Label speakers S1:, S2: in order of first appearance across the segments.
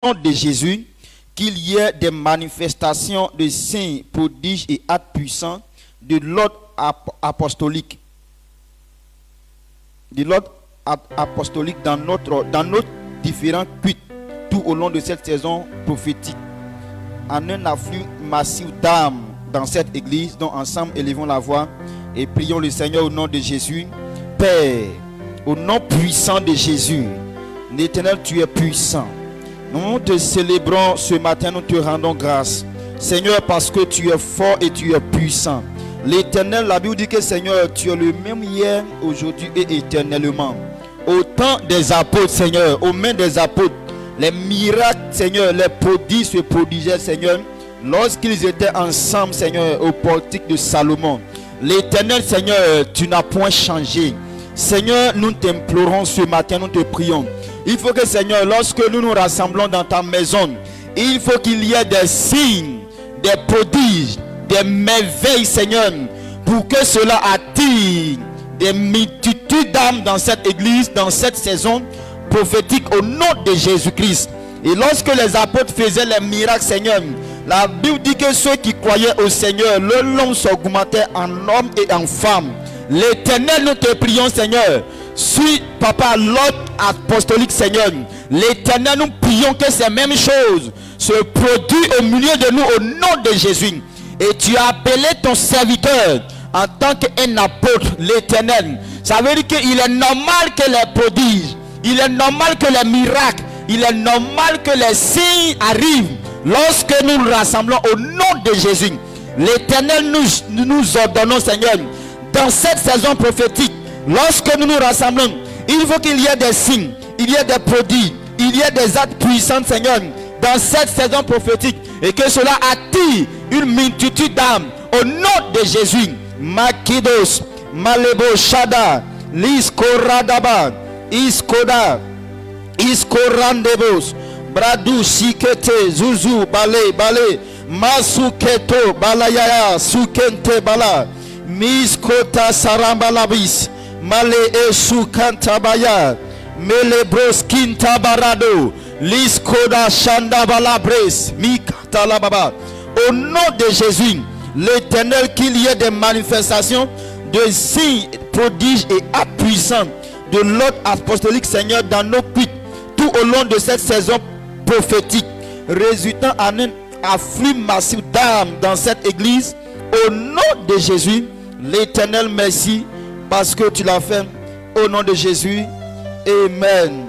S1: nom de Jésus, qu'il y ait des manifestations de signes, prodiges et actes puissants de l'ordre apostolique. De l'ordre apostolique dans nos différents cultes tout au long de cette saison prophétique, en un afflux massif d'âmes dans cette église, dont ensemble élevons la voix et prions le Seigneur au nom de Jésus. Père, au nom puissant de Jésus, l'Éternel, tu es puissant. Nous te célébrons ce matin, nous te rendons grâce, Seigneur, parce que tu es fort et tu es puissant. L'Éternel, la Bible dit que Seigneur, tu es le même hier, aujourd'hui et éternellement. Au temps des apôtres, Seigneur, aux mains des apôtres, les miracles, Seigneur, les prodiges se prodigeaient, Seigneur, lorsqu'ils étaient ensemble, Seigneur, au portique de Salomon. L'Éternel, Seigneur, tu n'as point changé. Seigneur, nous t'implorons ce matin, nous te prions. Il faut que, Seigneur, lorsque nous nous rassemblons dans ta maison, il faut qu'il y ait des signes, des prodiges, des merveilles, Seigneur, pour que cela attire des multitudes d'âmes dans cette église, dans cette saison prophétique, au nom de Jésus-Christ. Et lorsque les apôtres faisaient les miracles, Seigneur, la Bible dit que ceux qui croyaient au Seigneur, le nom s'augmentait en hommes et en femmes. L'Éternel, nous te prions, Seigneur, suis, Papa, l'ordre apostolique, Seigneur. L'Éternel, nous prions que ces mêmes choses se produisent au milieu de nous au nom de Jésus. Et tu as appelé ton serviteur en tant qu'un apôtre, l'Éternel. Ça veut dire qu'il est normal que les prodiges, il est normal que les miracles, il est normal que les signes arrivent lorsque nous nous rassemblons au nom de Jésus. L'Éternel, nous ordonnons, Seigneur, dans cette saison prophétique, lorsque nous nous rassemblons, il faut qu'il y ait des signes, il y ait des prodiges, il y ait des actes puissants, Seigneur, dans cette saison prophétique, et que cela attire une multitude d'âmes au nom de Jésus. Makidos, Malebo Shada, Liskoradaba, Iskoda, Iskorandebos, Bradu Sikete, Zuzu, Bale, Masuketo, Balayaya, Sukente Bala, Miskota Sarambalabis, Male Esukantabaya, Melebros Kintabarado, Liskoda Shandabalabres, Mikatalababa. Au nom de Jésus, l'Éternel, qu'il y ait des manifestations de signes, prodiges et actes puissants de l'ordre apostolique, Seigneur, dans nos cultes, tout au long de cette saison prophétique, résultant en un afflux massif d'âmes dans cette église. Au nom de Jésus, l'Éternel, merci parce que tu l'as fait. Au nom de Jésus, Amen.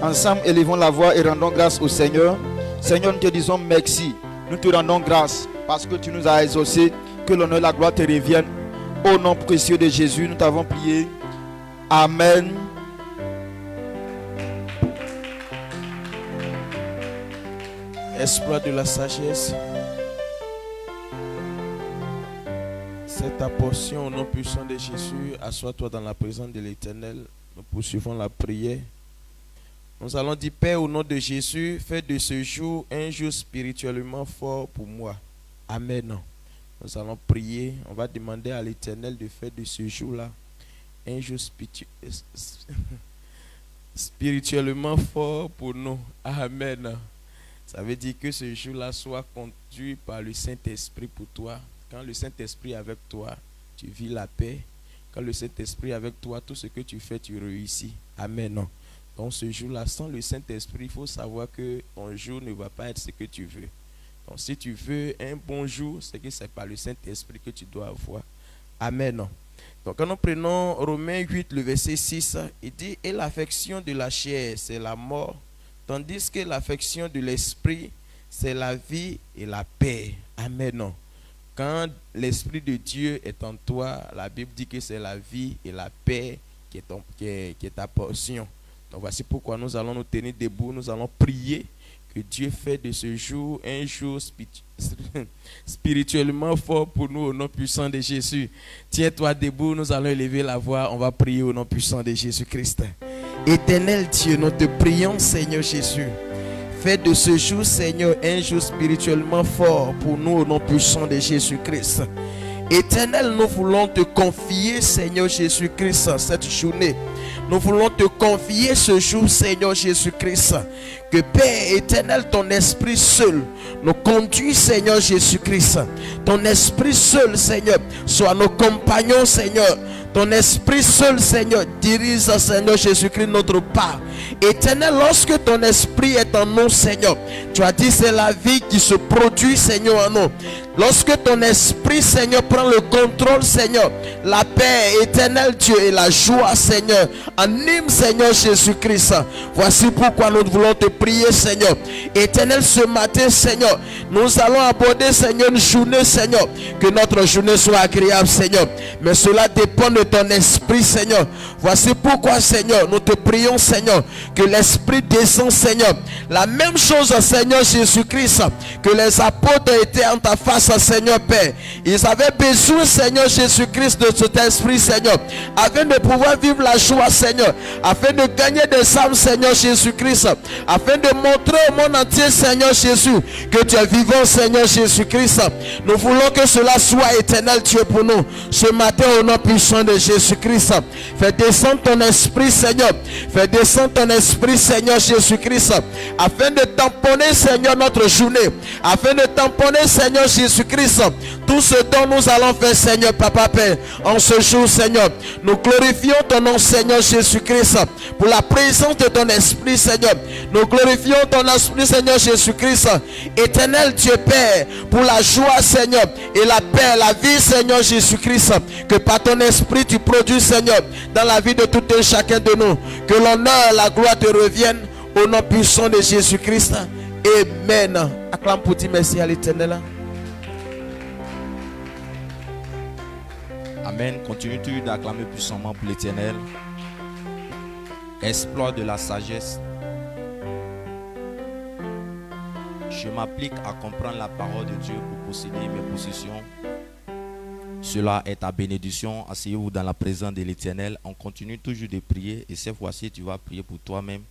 S1: Ensemble, élevons la voix et rendons grâce au Seigneur. Seigneur, nous te disons merci. Nous te rendons grâce parce que tu nous as exaucés. Que l'honneur et la gloire te reviennent. Au nom précieux de Jésus, nous t'avons prié. Amen.
S2: Exploit de la sagesse. C'est ta portion au nom puissant de Jésus. Assois-toi dans la présence de l'Éternel. Nous poursuivons la prière. Nous allons dire, Père, au nom de Jésus, fais de ce jour un jour spirituellement fort pour moi. Amen. Nous allons prier. On va demander à l'Éternel de faire de ce jour-là un jour spirituellement fort pour nous. Amen. Ça veut dire que ce jour-là soit conduit par le Saint-Esprit pour toi. Quand le Saint-Esprit est avec toi, tu vis la paix. Quand le Saint-Esprit est avec toi, tout ce que tu fais, tu réussis. Amen. Donc ce jour-là, sans le Saint-Esprit, il faut savoir que ton jour ne va pas être ce que tu veux. Donc si tu veux un bon jour, c'est que c'est par le Saint-Esprit que tu dois avoir. Amen. Donc quand nous prenons Romains 8, le verset 6, il dit « Et l'affection de la chair, c'est la mort, tandis que l'affection de l'esprit, c'est la vie et la paix. » Amen. Quand l'Esprit de Dieu est en toi, la Bible dit que c'est la vie et la paix qui est ta portion. Donc voici pourquoi nous allons nous tenir debout, nous allons prier que Dieu fait de ce jour un jour spirituellement fort pour nous au nom puissant de Jésus. Tiens-toi debout, nous allons élever la voix, on va prier au nom puissant de Jésus-Christ. Éternel Dieu, nous te prions, Seigneur Jésus. Fais de ce jour, Seigneur, un jour spirituellement fort pour nous au nom puissant de Jésus-Christ. Éternel, nous voulons te confier, Seigneur Jésus-Christ, cette journée. Nous voulons te confier ce jour, Seigneur Jésus-Christ. Que Père éternel, ton esprit seul nous conduit, Seigneur Jésus-Christ. Ton esprit seul, Seigneur, soit nos compagnons, Seigneur. Ton esprit seul, Seigneur, dirige, Seigneur Jésus-Christ, notre part. Éternel, lorsque ton esprit est en nous, Seigneur, tu as dit c'est la vie qui se produit, Seigneur, en nous. Lorsque ton esprit, Seigneur, prend le contrôle, Seigneur, la paix, éternel Dieu, et la joie, Seigneur, anime, Seigneur Jésus-Christ. Voici pourquoi nous voulons te prier, Seigneur. Éternel, ce matin, Seigneur, nous allons aborder, Seigneur, une journée, Seigneur. Que notre journée soit agréable, Seigneur. Mais cela dépend de ton esprit, Seigneur. Voici pourquoi, Seigneur, nous te prions, Seigneur, que l'esprit descend, Seigneur. La même chose, Seigneur Jésus-Christ, que les apôtres étaient en ta face, Seigneur Père. Ils avaient besoin, Seigneur Jésus-Christ, de cet esprit, Seigneur, afin de pouvoir vivre la joie, Seigneur, afin de gagner des âmes, Seigneur Jésus-Christ, afin de montrer au monde entier, Seigneur Jésus, que tu es vivant, Seigneur Jésus-Christ. Nous voulons que cela soit éternel, Dieu, pour nous. Ce matin, au nom puissant de Jésus-Christ, fais descendre ton esprit, Seigneur. Fais descendre ton esprit, Seigneur Jésus-Christ, afin de tamponner, Seigneur, notre journée, afin de tamponner, Seigneur Jésus-Christ, tout ce dont nous allons faire, Seigneur, Papa Père, en ce jour, Seigneur. Nous glorifions ton nom, Seigneur Jésus-Christ, pour la présence de ton esprit, Seigneur. Nous glorifions ton esprit, Seigneur Jésus-Christ, éternel Dieu Père, pour la joie, Seigneur, et la paix, la vie, Seigneur Jésus-Christ, que par ton esprit tu produis, Seigneur, dans la vie de tout un chacun de nous. Que l'honneur, la gloire te reviennent au nom puissant de Jésus-Christ. Amen. Acclame pour dire merci à l'Éternel.
S3: Amen. Continue-tu d'acclamer puissamment pour l'Éternel. Exploit de la sagesse. Je m'applique à comprendre la parole de Dieu pour posséder mes possessions. Cela est ta bénédiction. Asseyez-vous dans la présence de l'Éternel. On continue toujours de prier. Et cette fois-ci, tu vas prier pour toi-même.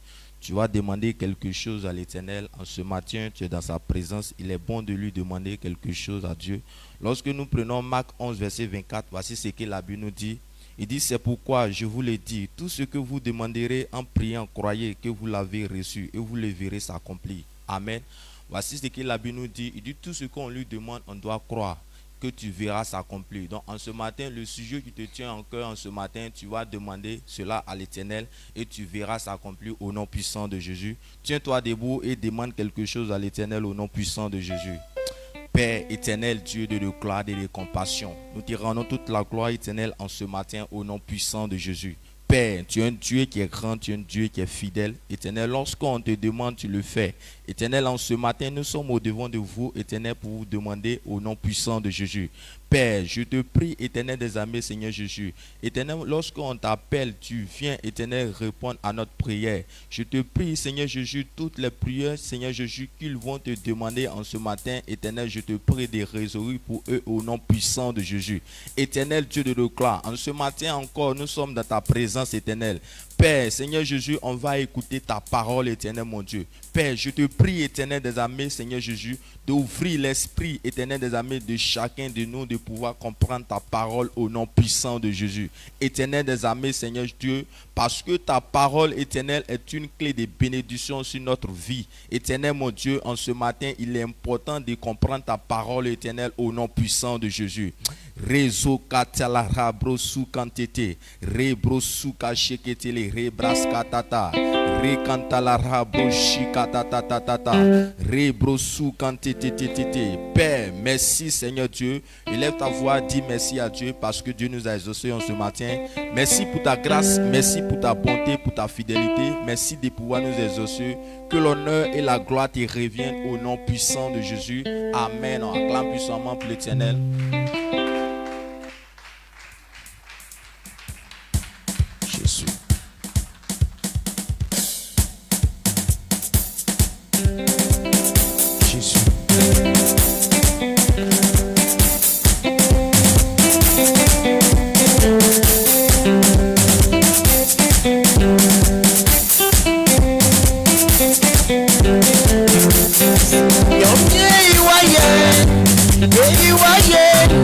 S3: Tu vas demander quelque chose à l'Éternel. En ce matin, tu es dans sa présence. Il est bon de lui demander quelque chose à Dieu. Lorsque nous prenons Marc 11, verset 24, voici ce que la Bible nous dit. Il dit, c'est pourquoi je vous le dis, tout ce que vous demanderez en priant, croyez que vous l'avez reçu et vous le verrez s'accomplir. Amen. Voici ce que la Bible nous dit. Il dit, tout ce qu'on lui demande, on doit croire que tu verras s'accomplir. Donc en ce matin, le sujet qui te tient en cœur en ce matin, tu vas demander cela à l'Éternel et tu verras s'accomplir au nom puissant de Jésus. Tiens-toi debout et demande quelque chose à l'Éternel au nom puissant de Jésus. Père éternel, Dieu de gloire et de compassion, nous te rendons toute la gloire éternelle en ce matin au nom puissant de Jésus. Père, tu es un Dieu qui est grand, tu es un Dieu qui est fidèle. Éternel, lorsqu'on te demande, tu le fais. Éternel, en ce matin, nous sommes au devant de vous, éternel, pour vous demander au nom puissant de Jésus. Père, je te prie, éternel des armées, Seigneur Jésus. Éternel, lorsqu'on t'appelle, tu viens, éternel, répondre à notre prière. Je te prie, Seigneur Jésus, toutes les prières, Seigneur Jésus, qu'ils vont te demander en ce matin, éternel, je te prie de résoudre pour eux au nom puissant de Jésus. Éternel, Dieu de gloire, en ce matin encore, nous sommes dans ta présence éternelle. Père, Seigneur Jésus, on va écouter ta parole éternelle, mon Dieu. Père, je te prie, éternel des armées, Seigneur Jésus, d'ouvrir l'esprit éternel des armées de chacun de nous, de pouvoir comprendre ta parole au nom puissant de Jésus. Éternel des armées, Seigneur Dieu, parce que ta parole éternelle est une clé de bénédiction sur notre vie. Éternel, mon Dieu, en ce matin, il est important de comprendre ta parole éternelle au nom puissant de Jésus. Rezo katalara brosu kantete, rebrosu kasheketele, rebraskatata, rekantalara broshi katatatata, rebrosu kantetetete. Père, merci Seigneur Dieu. Élève ta voix, dis merci à Dieu parce que Dieu nous a exaucés en ce matin. Merci pour ta grâce, merci pour ta bonté, pour ta fidélité. Merci de pouvoir nous exaucer. Que l'honneur et la gloire te reviennent au nom puissant de Jésus. Amen. On acclame puissamment pour l'Éternel. Jésus. Jésus.
S4: Yo, yeah, you are, yeah.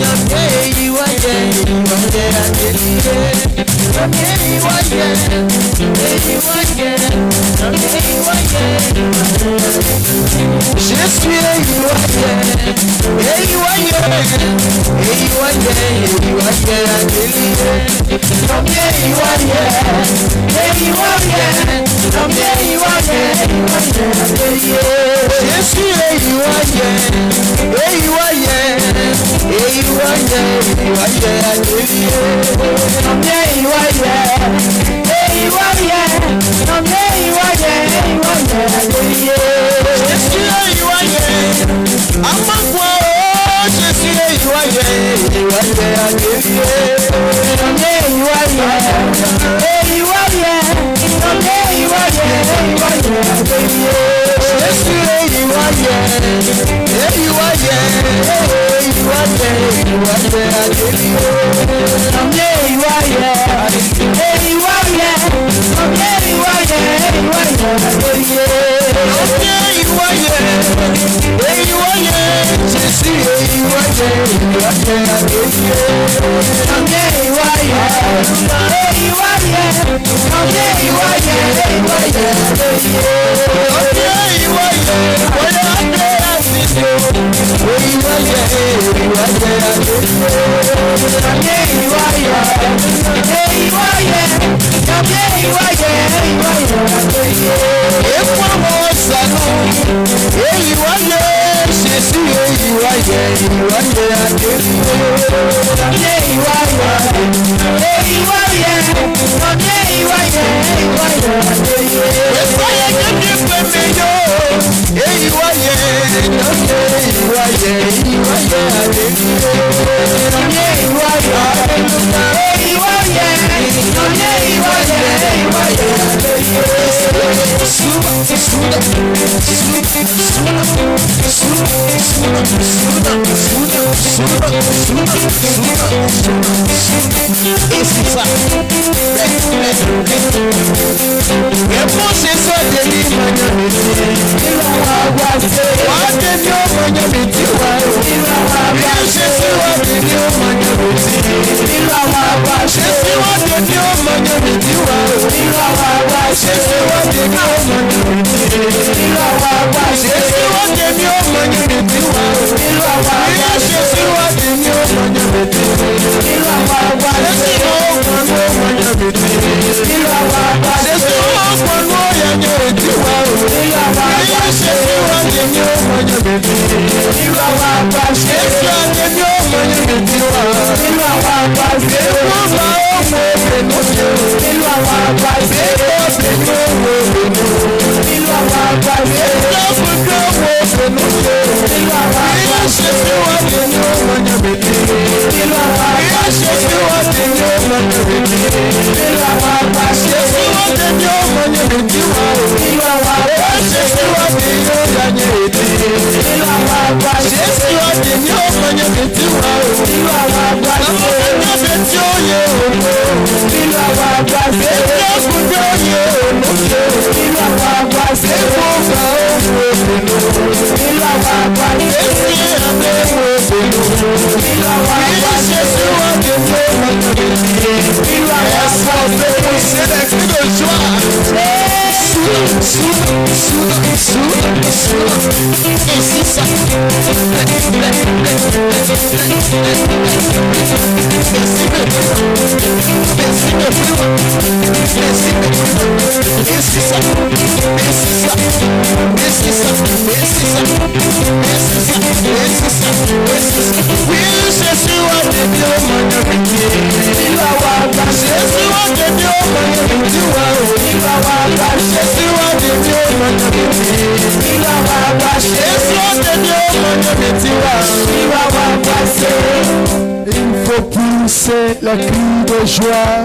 S4: Il faut pousser le cri de joie.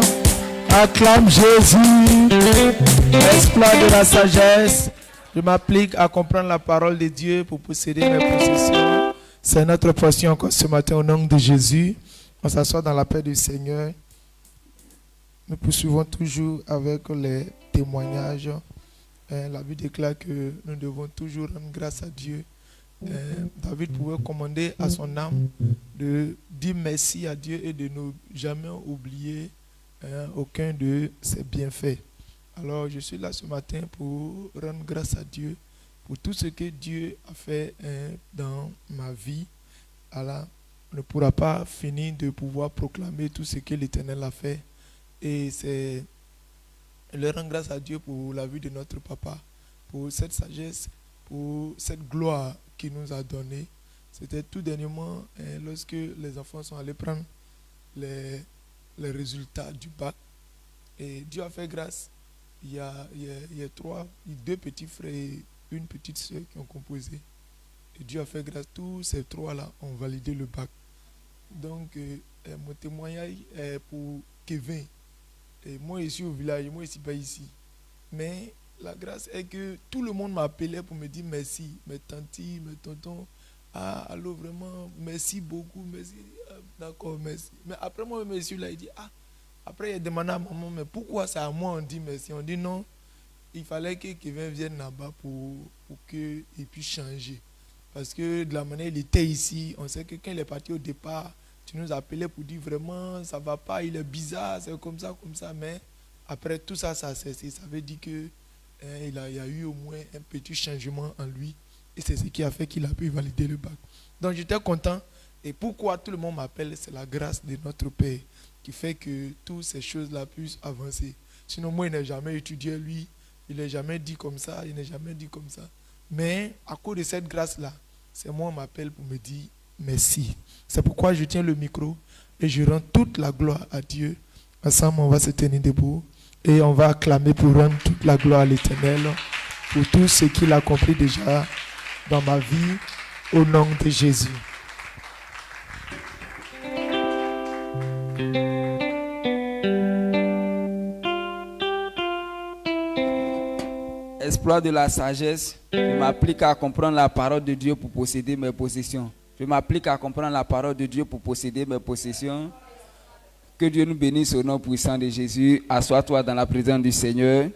S4: Acclame Jésus, exploit de la sagesse. Je m'applique à comprendre la parole de Dieu pour posséder mes possessions. C'est notre portion encore ce matin au nom de Jésus. On s'assoit dans la paix du Seigneur. Nous poursuivons toujours avec les témoignages. La Bible déclare que nous devons toujours rendre grâce à Dieu. David pouvait commander à son âme de dire merci à Dieu et de ne jamais oublier aucun de ses bienfaits. Alors je suis là ce matin pour rendre grâce à Dieu pour tout ce que Dieu a fait dans ma vie. Alors, on ne pourra pas finir de pouvoir proclamer tout ce que l'Éternel a fait. Et c'est le rendre grâce à Dieu pour la vie de notre papa, pour cette sagesse, pour cette gloire qu'il nous a donnée. C'était tout dernièrement lorsque les enfants sont allés prendre les résultats du bac. Et Dieu a fait grâce. Il y a deux petits frères et une petite soeur qui ont composé. Et Dieu a fait grâce. Tous ces trois-là ont validé le bac. Donc, mon témoignage est pour Kevin. Et moi, je suis au village, moi, je ne suis pas ici. Mais la grâce est que tout le monde m'appelait pour me dire merci. Mes tantis, mes tontons. Ah, allô, vraiment, merci beaucoup, merci. D'accord, merci. Mais après, moi, monsieur, là, il dit, après, il a demandé à maman, mais pourquoi c'est à moi on dit merci? On dit non, il fallait que Kevin vienne là-bas pour qu'il puisse changer. Parce que de la manière il était ici, on sait que quand il est parti au départ, tu nous appelais pour dire vraiment, ça ne va pas, il est bizarre, c'est comme ça. Mais après, tout ça, ça a cessé. Ça veut dire qu'il y a eu au moins un petit changement en lui. Et c'est ce qui a fait qu'il a pu valider le bac. Donc j'étais content. Et pourquoi tout le monde m'appelle, c'est la grâce de notre Père qui fait que toutes ces choses-là puissent avancer. Sinon, moi, il n'a jamais étudié, lui. Il n'a jamais dit comme ça, Mais à cause de cette grâce-là, c'est moi qui m'appelle pour me dire merci. C'est pourquoi je tiens le micro et je rends toute la gloire à Dieu. Ensemble, on va se tenir debout et on va acclamer pour rendre toute la gloire à l'Éternel pour tout ce qu'il a accompli déjà dans ma vie, au nom de Jésus.
S5: Exploit de la sagesse, je m'applique à comprendre la parole de Dieu pour posséder mes possessions. Je m'applique à comprendre la parole de Dieu pour posséder mes possessions. Que Dieu nous bénisse au nom puissant de Jésus. Assois-toi dans la présence du Seigneur.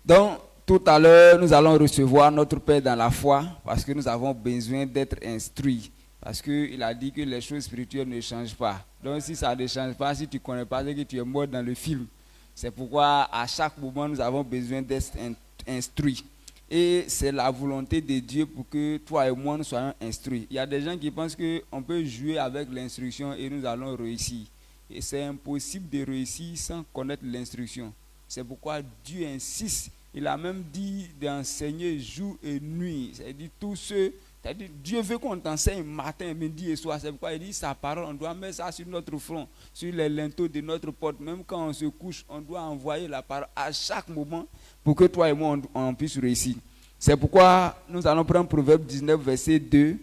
S5: Donc, tout à l'heure, nous allons recevoir notre Père dans la foi parce que nous avons besoin d'être instruits. Parce qu'il a dit que les choses spirituelles ne changent pas. Donc, si ça ne change pas, si tu ne connais pas, c'est que tu es mort dans le film. C'est pourquoi, à chaque moment, nous avons besoin d'être instruits. Et c'est la volonté de Dieu pour que toi et moi nous soyons instruits. Il y a des gens qui pensent qu'on peut jouer avec l'instruction et nous allons réussir. Et c'est impossible de réussir sans connaître l'instruction. C'est pourquoi Dieu insiste. Il a même dit d'enseigner jour et nuit. C'est-à-dire tous ceux, c'est-à-dire Dieu veut qu'on t'enseigne matin, midi et soir. C'est pourquoi il dit sa parole, on doit mettre ça sur notre front, sur les linteaux de notre porte. Même quand on se couche, on doit envoyer la parole à chaque moment pour que toi et moi on puisse réussir. C'est pourquoi nous allons prendre Proverbe 19, verset 2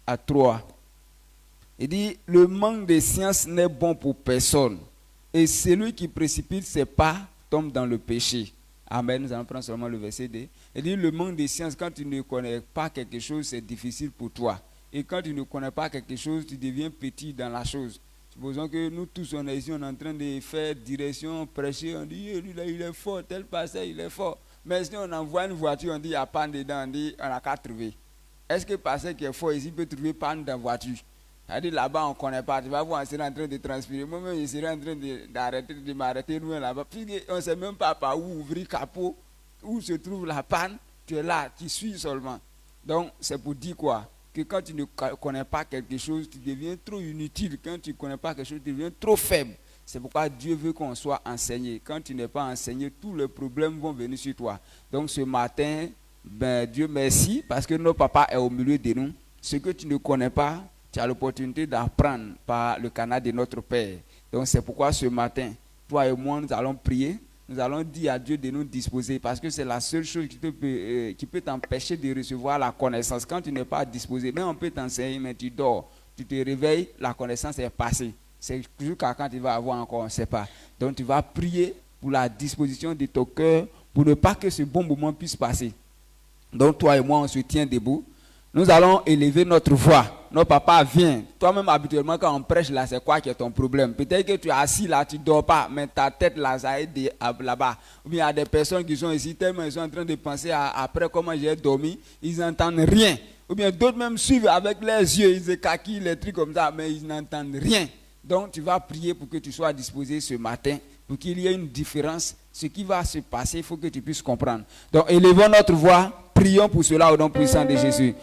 S5: à 3. Il dit, le manque de science n'est bon pour personne. Et celui qui précipite ses pas tombe dans le péché. Amen. Nous allons prendre seulement le verset 2. Il dit, le manque de science, quand tu ne connais pas quelque chose, c'est difficile pour toi. Et quand tu ne connais pas quelque chose, tu deviens petit dans la chose. Supposons que nous tous, on est ici, on est en train de faire direction, prêcher, on dit, lui là, il est fort, tel pasteur, il est fort. Mais si on envoie une voiture, on dit, il n'y a panne dedans, on dit, on n'a qu'à trouver. Est-ce que le pasteur qui est fort ici peut trouver panne dans la voiture? C'est-à-dire là-bas, on ne connaît pas. Tu vas voir, on serait en train de transpirer. Moi-même, je serais en train de m'arrêter loin là-bas. On ne sait même pas par où ouvrir le capot, où se trouve la panne. Tu es là, tu suis seulement. Donc, c'est pour dire quoi? Que quand tu ne connais pas quelque chose, tu deviens trop inutile. Quand tu ne connais pas quelque chose, tu deviens trop faible. C'est pourquoi Dieu veut qu'on soit enseigné. Quand tu n'es pas enseigné, tous les problèmes vont venir sur toi. Donc, ce matin, Dieu merci, parce que notre papa est au milieu de nous. Ce que tu ne connais pas, tu as l'opportunité d'apprendre par le canal de notre Père. Donc c'est pourquoi ce matin, toi et moi, nous allons prier. Nous allons dire à Dieu de nous disposer parce que c'est la seule chose qui peut t'empêcher de recevoir la connaissance. Quand tu n'es pas disposé, même on peut t'enseigner, mais tu dors. Tu te réveilles, la connaissance est passée. C'est jusqu'à quand tu vas avoir encore, on ne sait pas. Donc tu vas prier pour la disposition de ton cœur pour ne pas que ce bon moment puisse passer. Donc toi et moi, on se tient debout. Nous allons élever notre voix. Notre papa vient. Toi-même, habituellement, quand on prêche là, c'est quoi qui est ton problème? Peut-être que tu es assis là, tu ne dors pas, mais ta tête là, ça aide là-bas. Ou bien il y a des personnes qui sont ici, tellement ils sont en train de penser après comment j'ai dormi, ils n'entendent rien. Ou bien d'autres même suivent avec les yeux, ils écaquillent les trucs comme ça, mais ils n'entendent rien. Donc tu vas prier pour que tu sois disposé ce matin, pour qu'il y ait une différence. Ce qui va se passer, il faut que tu puisses comprendre. Donc, élevons notre voix. Prions pour cela au nom puissant de Jésus.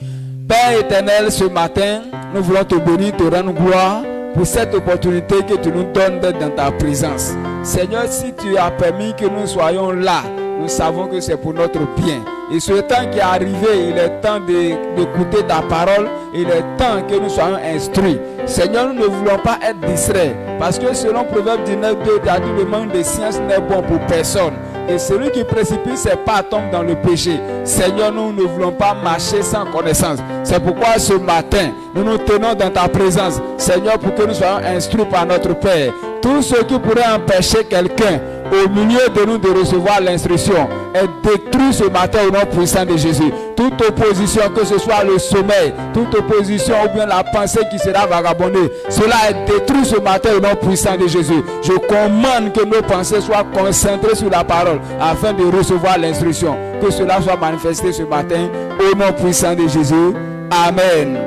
S5: Père éternel, ce matin, nous voulons te bénir, te rendre gloire pour cette opportunité que tu nous donnes d'être dans ta présence. Seigneur, si tu as permis que nous soyons là, nous savons que c'est pour notre bien. Et ce temps qui est arrivé, il est temps d'écouter ta parole. Il est temps que nous soyons instruits. Seigneur, nous ne voulons pas être distraits. Parce que selon Proverbe 19:2, tu as dit le manque de science n'est bon pour personne. Et celui qui précipite ses pas tombe dans le péché. Seigneur, nous ne voulons pas marcher sans connaissance. C'est pourquoi ce matin, nous nous tenons dans ta présence. Seigneur, pour que nous soyons instruits par notre Père. Tout ce qui pourrait empêcher quelqu'un au milieu de nous de recevoir l'instruction est détruit ce matin au nom puissant de Jésus. Toute opposition, que ce soit le sommeil, toute opposition ou bien la pensée qui sera vagabondée, cela est détruit ce matin au nom puissant de Jésus. Je commande que nos pensées soient concentrées sur la parole afin de recevoir l'instruction. Que cela soit manifesté ce matin au nom puissant de Jésus. Amen.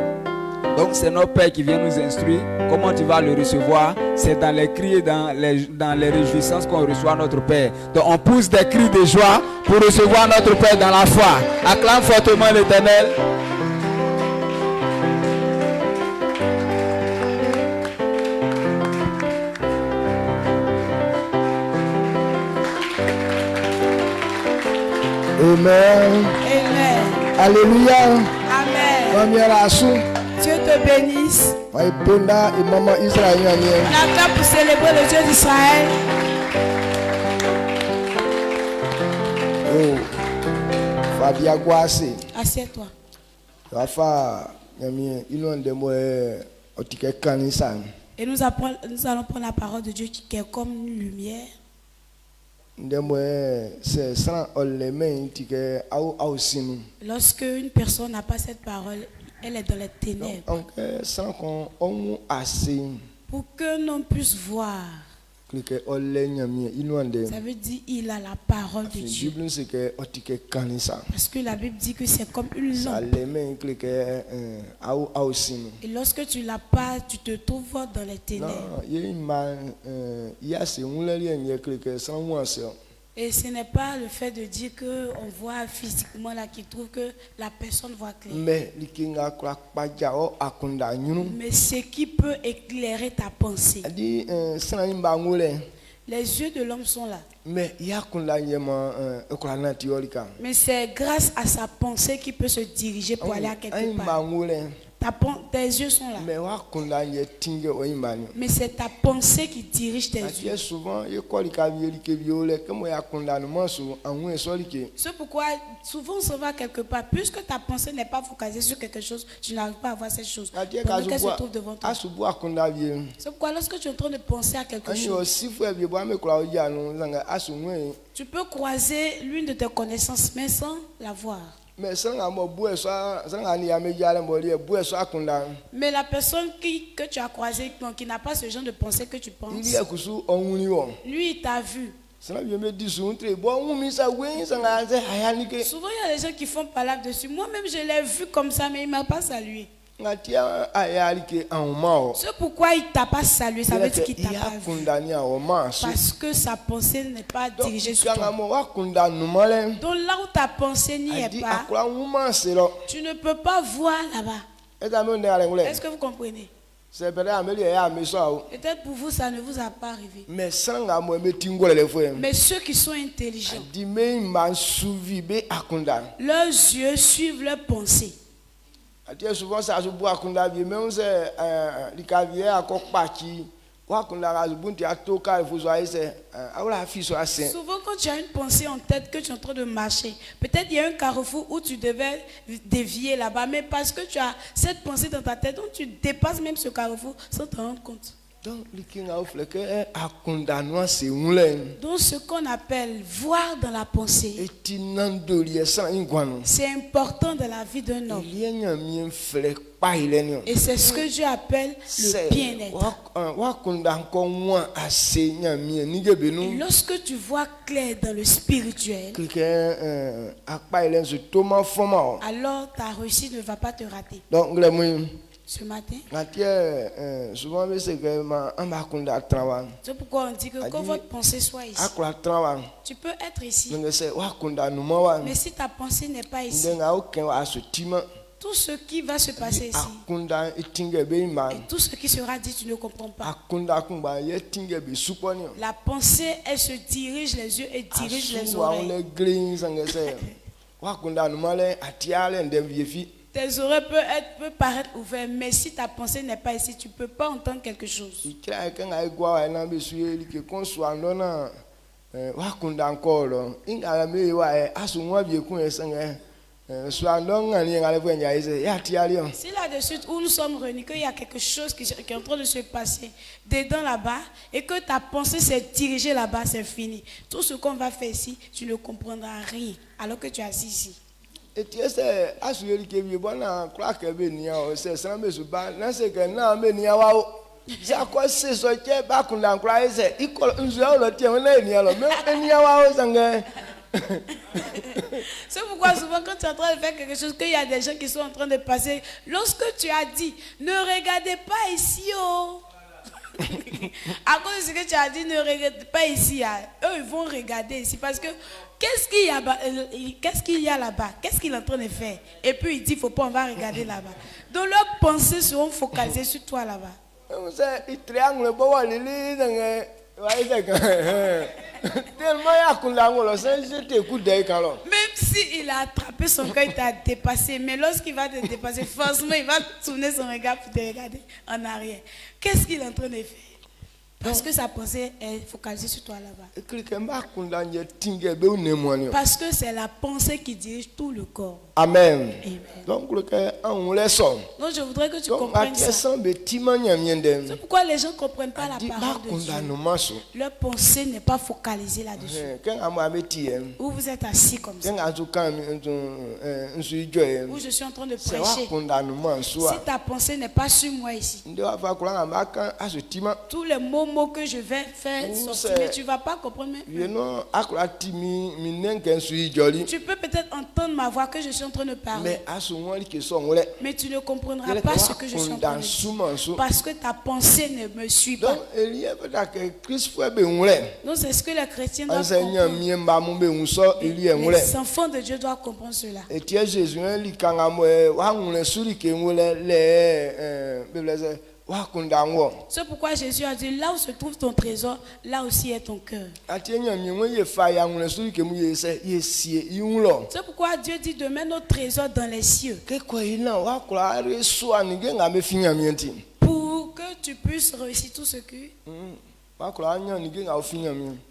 S5: Donc c'est notre Père qui vient nous instruire. Comment tu vas le recevoir? C'est dans les cris et dans les réjouissances qu'on reçoit notre Père. Donc on pousse des cris de joie pour recevoir notre Père dans la foi. Acclame fortement l'Éternel.
S4: Amen.
S6: Amen.
S4: Alléluia.
S6: Amen.
S4: Mamia
S6: Dieu te bénisse.
S4: On acclame
S6: On acclame pour célébrer le Dieu d'Israël.
S4: Oh, Fabia Guasse.
S6: Assieds-toi.
S4: Rafa, il de moi,
S6: Et nous allons prendre la parole de Dieu qui est comme une lumière. Lorsque une personne n'a pas cette parole, elle est dans les ténèbres. Pour que l'on puisse voir, ça veut dire il a la parole de Dieu. Parce que la Bible dit que c'est comme une lampe. Et lorsque tu l'as pas, tu te trouves dans les ténèbres. Et ce n'est pas le fait de dire qu'on voit physiquement là qui trouve que la personne voit clair. Mais ce qui peut éclairer ta pensée. Les yeux de l'homme sont là. Mais c'est grâce à sa pensée qu'il peut se diriger pour aller à quelque part. Tes yeux sont là. Mais c'est ta pensée qui dirige tes yeux. C'est pourquoi souvent on se va quelque part. Puisque ta pensée n'est pas focalisée sur quelque chose, tu n'arrives pas à voir cette chose. Pendant qu'elle se trouve devant toi. C'est pourquoi lorsque tu es en train de penser à quelque chose, tu peux croiser l'une de tes connaissances mais sans la voir. Mais la personne que tu as croisée, qui n'a pas ce genre de pensée que tu penses, lui il t'a vu. Souvent il y a des gens qui font parler dessus. Moi-même je l'ai vu comme ça, mais il ne m'a pas salué. C'est pourquoi il ne t'a pas salué, ça veut dire qu'il ne t'a pas vu. Parce que sa pensée n'est pas dirigée sur toi. Donc là où ta pensée n'y est pas, tu ne peux pas voir là-bas. Est-ce que vous comprenez? Peut-être pour vous ça ne vous a pas arrivé. Mais ceux qui sont intelligents, leurs yeux suivent leurs pensées. Souvent quand tu as une pensée en tête que tu es en train de marcher, peut-être il y a un carrefour où tu devais dévier là-bas, mais parce que tu as cette pensée dans ta tête, donc tu dépasses même ce carrefour sans te rendre compte. Donc ce qu'on appelle voir dans la pensée, c'est important dans la vie d'un homme. Et c'est ce que Dieu appelle le bien-être. Et lorsque tu vois clair dans le spirituel, alors ta réussite ne va pas te rater. Ce matin,
S4: souvent c'est
S6: pourquoi on dit que quand votre pensée soit ici, tu peux être ici. Mais si ta pensée n'est pas ici, tout ce qui va se passer ici, et tout ce qui sera dit, tu ne comprends pas. La pensée, elle se dirige les yeux et dirige les oreilles. Tes oreilles peuvent paraître ouvertes, mais si ta pensée n'est pas ici, tu ne peux pas entendre quelque chose. Si là-dessus où nous sommes réunis, qu'il y a quelque chose qui est en train de se passer dedans là-bas et que ta pensée s'est dirigée là-bas, c'est fini. Tout ce qu'on va faire ici, tu ne comprendras rien alors que tu es assis ici. C'est pourquoi souvent quand tu es en train de faire quelque chose, qu'il y a des gens qui sont en train de passer, lorsque tu as dit, ne regardez pas ici, oh. À cause de ce que tu as dit, ne regardez pas ici, eux ils vont regarder ici parce que qu'est-ce qu'il y a là-bas, qu'est-ce qu'il est en train de faire, et puis il dit, faut pas, on va regarder là-bas. Donc leurs pensées seront focalisées sur toi là-bas. Même s'il a attrapé son cœur, il t'a dépassé, mais lorsqu'il va te dépasser, forcément il va tourner son regard pour te regarder en arrière. Qu'est-ce qu'il est en train de faire? Parce que sa pensée est focalisée sur toi là-bas. Parce que c'est la pensée qui dirige tout le corps.
S4: Amen.
S6: Amen.
S4: Donc
S6: je voudrais que tu comprennes ça. C'est pourquoi les gens ne comprennent pas la parole de Dieu. Leur pensée n'est pas focalisée là-dessus. Où vous êtes assis comme ça. Où je suis en train de prêcher. Si ta pensée n'est pas sur moi ici, tous les mots que je vais faire sortir, mais tu ne vas pas comprendre. Tu peux peut-être entendre ma voix que je suis en train de parler, mais tu ne comprendras pas ce que je suis en train de dire parce que ta pensée ne me suit pas. Donc c'est ce que les chrétiens doivent comprendre. Les enfants de Dieu doivent comprendre cela. C'est pourquoi Jésus a dit, là où se trouve ton trésor, là aussi est ton cœur. C'est pourquoi Dieu dit de mettre notre trésor dans les cieux. Pour que tu puisses réussir tout ce que...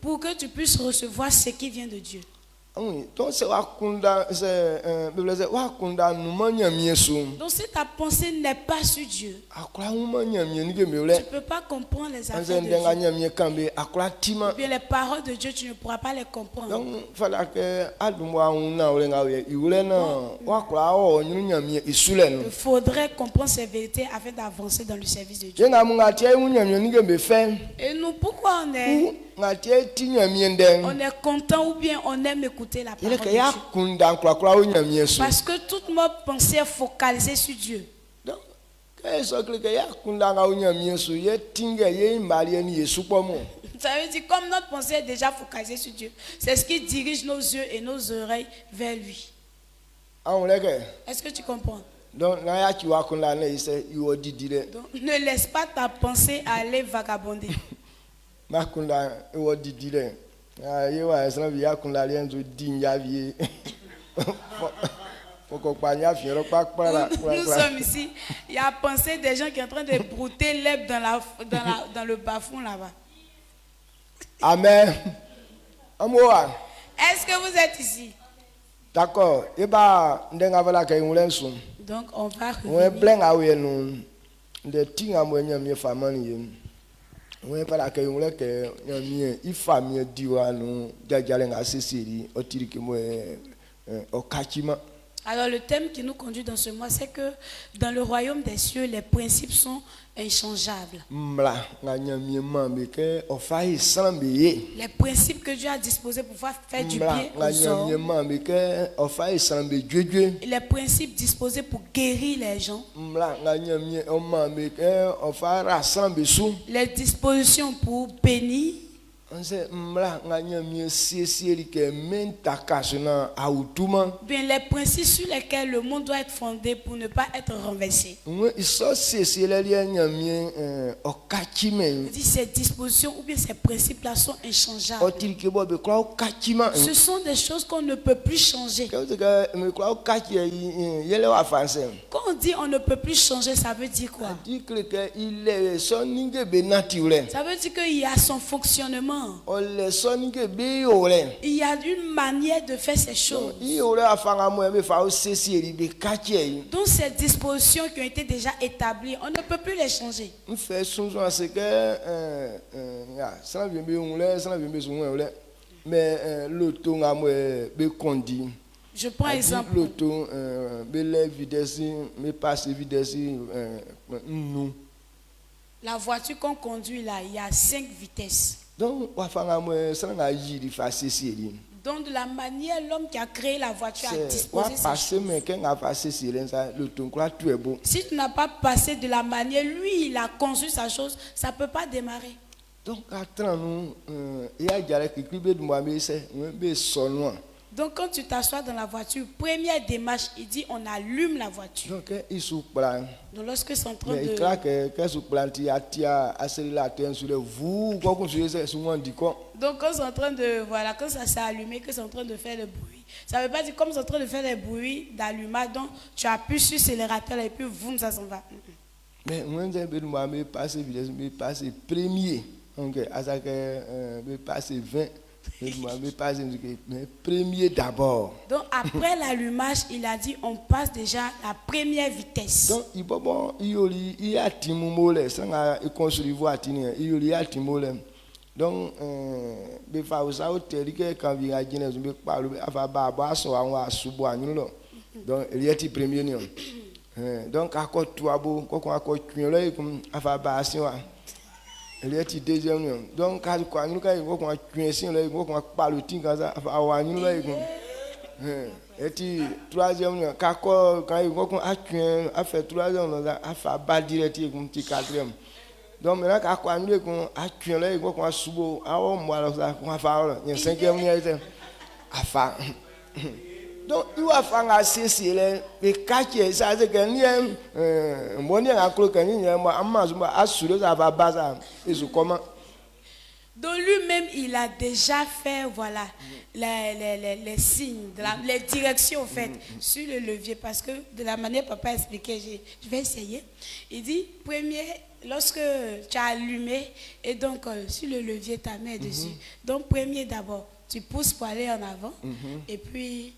S6: Pour que tu puisses recevoir ce qui vient de Dieu. Donc si ta pensée n'est pas sur Dieu, tu ne peux pas comprendre les affaires de Dieu. Ou bien les paroles de Dieu, tu ne pourras pas les comprendre. Il faudrait comprendre ces vérités afin d'avancer dans le service de Dieu. Et nous, pourquoi on est content ou bien on aime écouter la parole de Dieu? Parce que toute notre pensée est focalisée sur Dieu. Ça veut dire comme notre pensée est déjà focalisée sur Dieu, c'est ce qui dirige nos yeux et nos oreilles vers lui. Est-ce que tu comprends? Donc, ne laisse pas ta pensée aller vagabonder. Nous sommes ici, il y a pensé des gens qui sont en train de brouter l'herbe dans le bas-fond là-bas.
S4: Amen.
S6: Est-ce que vous êtes ici?
S4: D'accord.
S6: Donc on va revenir. Alors le thème qui nous conduit dans ce mois, c'est que dans le royaume des cieux, les principes sont inchangeables. Les principes que Dieu a disposés pour pouvoir faire du bien aux hommes. Les principes disposés pour guérir les gens. Les dispositions pour bénir. Bien, les principes sur lesquels le monde doit être fondé pour ne pas être renversé. Ces dispositions ou bien ces principes-là sont inchangeables. Ce sont des choses qu'on ne peut plus changer. Quand on dit on ne peut plus changer, ça veut dire quoi? Ça veut dire qu'il y a son fonctionnement. Il y a une manière de faire ces choses. Donc ces dispositions qui ont été déjà établies, on ne peut plus les changer. Je prends exemple. La voiture qu'on conduit là, il y a 5 vitesses. Donc de la manière l'homme qui a créé la voiture a disposé ces choses. Si tu n'as pas passé de la manière, lui il a conçu sa chose, ça ne peut pas démarrer. Donc quand tu t'assois dans la voiture, première démarche, il dit on allume la voiture. Donc lorsque c'est en train de... Donc quand c'est en train de... Voilà, quand ça s'est allumé, que c'est en train de faire le bruit. Ça ne veut pas dire comme c'est en train de faire le bruit d'allumage, donc tu appuies sur l'accélérateur et puis boum, ça s'en va.
S7: Mais moi, je passe premier. Donc, je passe 20. Mais premier d'abord.
S6: Donc après l'allumage, il a dit on passe déjà la première vitesse.
S7: Donc il y a timolé, ça a construit voiture, il y a timolé. Donc be fa usa hotel que quand vient à Guinée, je parle ava baba so an subo nous. Donc il y a ti premier ni. Donc à quoi toi bo ko à quoi tu là comme ava ba si wa. Il y a ti deuxième. Donc quand quoi nous quand on a cuisine là on parle tin quand ça ava nous là comme. Et ti troisième quand on a cuisine a fait troisième là a fa ba direct comme ti quatrième. Donc maintenant quand quoi nous a cuisine là on a subo a on moi là ça on a fa il y a cinquième ni a fa. Donc il va faire assez c'est les quartiers ça c'est que ni bon a clos que ni moi assurer ça va bas et je comment.
S6: Donc lui-même il a déjà fait voilà les signes les directions en fait sur le levier parce que de la manière papa expliquait je vais essayer. Il dit premier lorsque tu as allumé et donc sur le levier ta main dessus. Donc premier d'abord tu pousses pour aller en avant et puis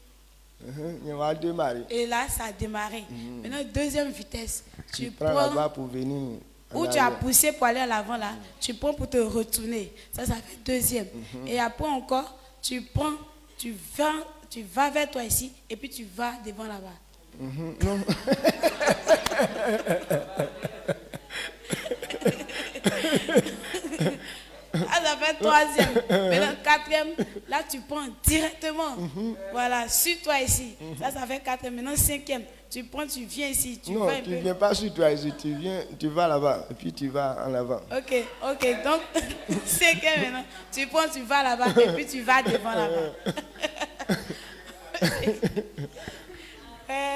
S6: et là, ça a démarré. Maintenant, deuxième vitesse. Tu prends là-bas pour venir. Ou tu as poussé pour aller à l'avant là. Tu prends pour te retourner. Ça fait deuxième. Et après encore, tu prends, tu vas vers toi ici et puis tu vas devant là-bas. Ah, ça fait troisième. Maintenant, quatrième, là tu prends directement. Voilà, sur toi ici. Ça fait quatrième. Maintenant, cinquième. Tu prends, tu viens ici.
S7: Non, tu ne viens pas sur toi ici. Tu vas là-bas. Et puis tu vas en avant.
S6: Ok. Donc, cinquième maintenant. Tu prends, tu vas là-bas. Et puis tu vas devant là-bas.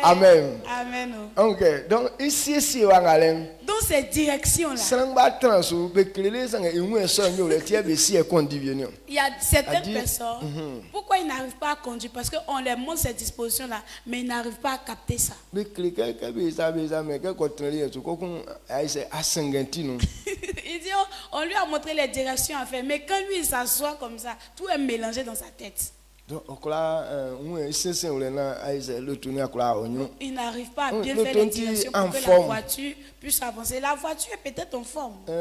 S7: Amen.
S6: Amen.
S7: Ok, donc ici, c'est Wangalem.
S6: Dans cette direction-là. Il y a certaines personnes. Pourquoi ils n'arrivent pas à conduire? Parce qu'on leur montre cette disposition-là, mais ils n'arrivent pas à capter ça. Il dit, on lui a montré les directions à faire, mais quand lui il s'assoit comme ça, tout est mélangé dans sa tête. Il n'arrive pas à bien faire les directions pour que la voiture puisse avancer. La voiture est peut-être en forme. Il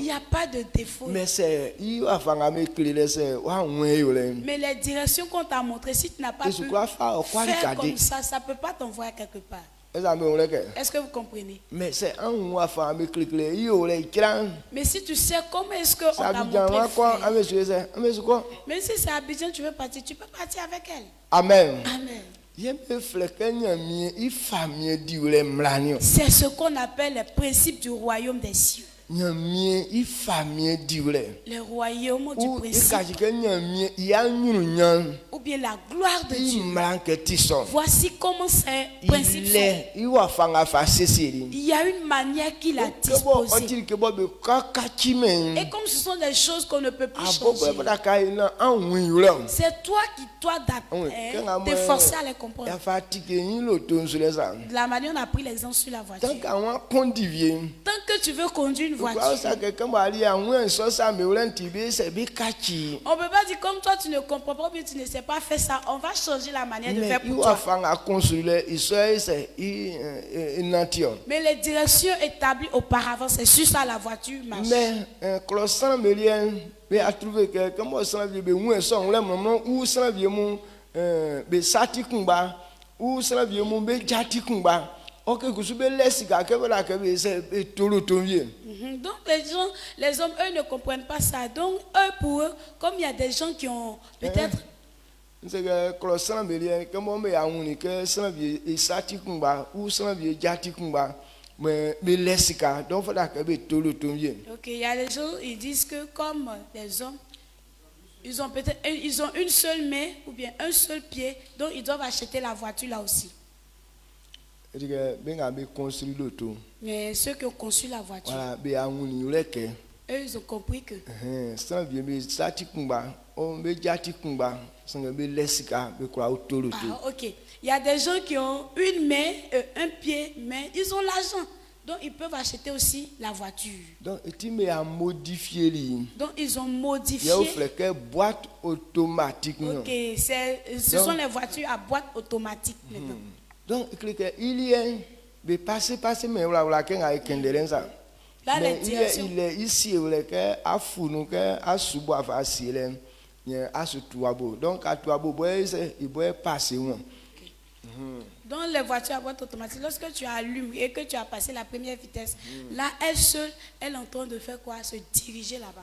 S6: n'y a pas de défaut. Mais les directions qu'on t'a montrées, si tu n'as pas pu faire comme ça, ça ne peut pas t'envoyer quelque part. Est-ce que vous comprenez? Mais si tu sais comment est-ce qu'on t'a montré faire. Mais si c'est Abidjan, tu veux partir, tu peux partir avec elle.
S7: Amen.
S6: Amen.
S7: C'est
S6: ce qu'on appelle les principes du royaume des cieux. Le royaume du principe. Ou bien la gloire de Dieu. Voici comment ces principes sont. Il y a une manière qu'il a disposée. Et comme ce sont des choses qu'on ne peut plus changer, c'est toi qui dois t'efforcer à les comprendre. De la manière dont on a pris l'exemple sur la voiture. Tant que tu veux conduire une voiture, on ne peut pas dire comme toi tu ne comprends pas, mais tu ne sais pas faire ça. On va changer la manière de faire pour toi. Mais les directions établies auparavant, c'est sur ça la voiture marche. Mais a trouvé que comme on s'en vient bien son là moment où s'en vient mon sati kumba où s'en vient mon jati kumba. Donc les gens, les hommes, eux ne comprennent pas ça. Donc eux pour eux, comme il y a des gens qui ont peut-être c'est que comme on met à un que s'en vient sati kumba ou s'en vient jati kumba. Mais l'essica, donc il faut que tout le temps vienne. Ok, il y a des gens, ils disent que comme les hommes, ils ont une seule main ou bien un seul pied, donc ils doivent acheter la voiture là aussi. Mais ceux qui ont conçu la voiture, eux ils ont compris que ok. Il y a des gens qui ont une main, un pied, mais ils ont l'argent. Donc ils peuvent acheter aussi la voiture. Donc ils ont modifié. Boîte automatique. Ok, ce sont les voitures à boîte automatique maintenant. Donc il y a des passer mais là il est ici à fou à subo à ciel à ce tuabo. Donc à tuabo il peut passer. Dans les voitures à boîte automatique, lorsque tu allumes et que tu as passé la première vitesse, là, elle seule, elle est en train de faire quoi? Se diriger là-bas.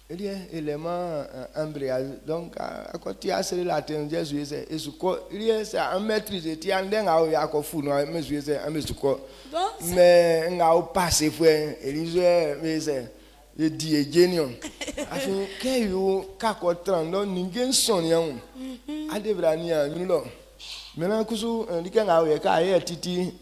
S6: Il y a un élément embrayage. Donc, quand tu as accéléré la tendance, il y a un maîtrise. Tu as un fou, mais on a passé, il dit génial. Quand maintenant, kusu ndikanga weka aye titi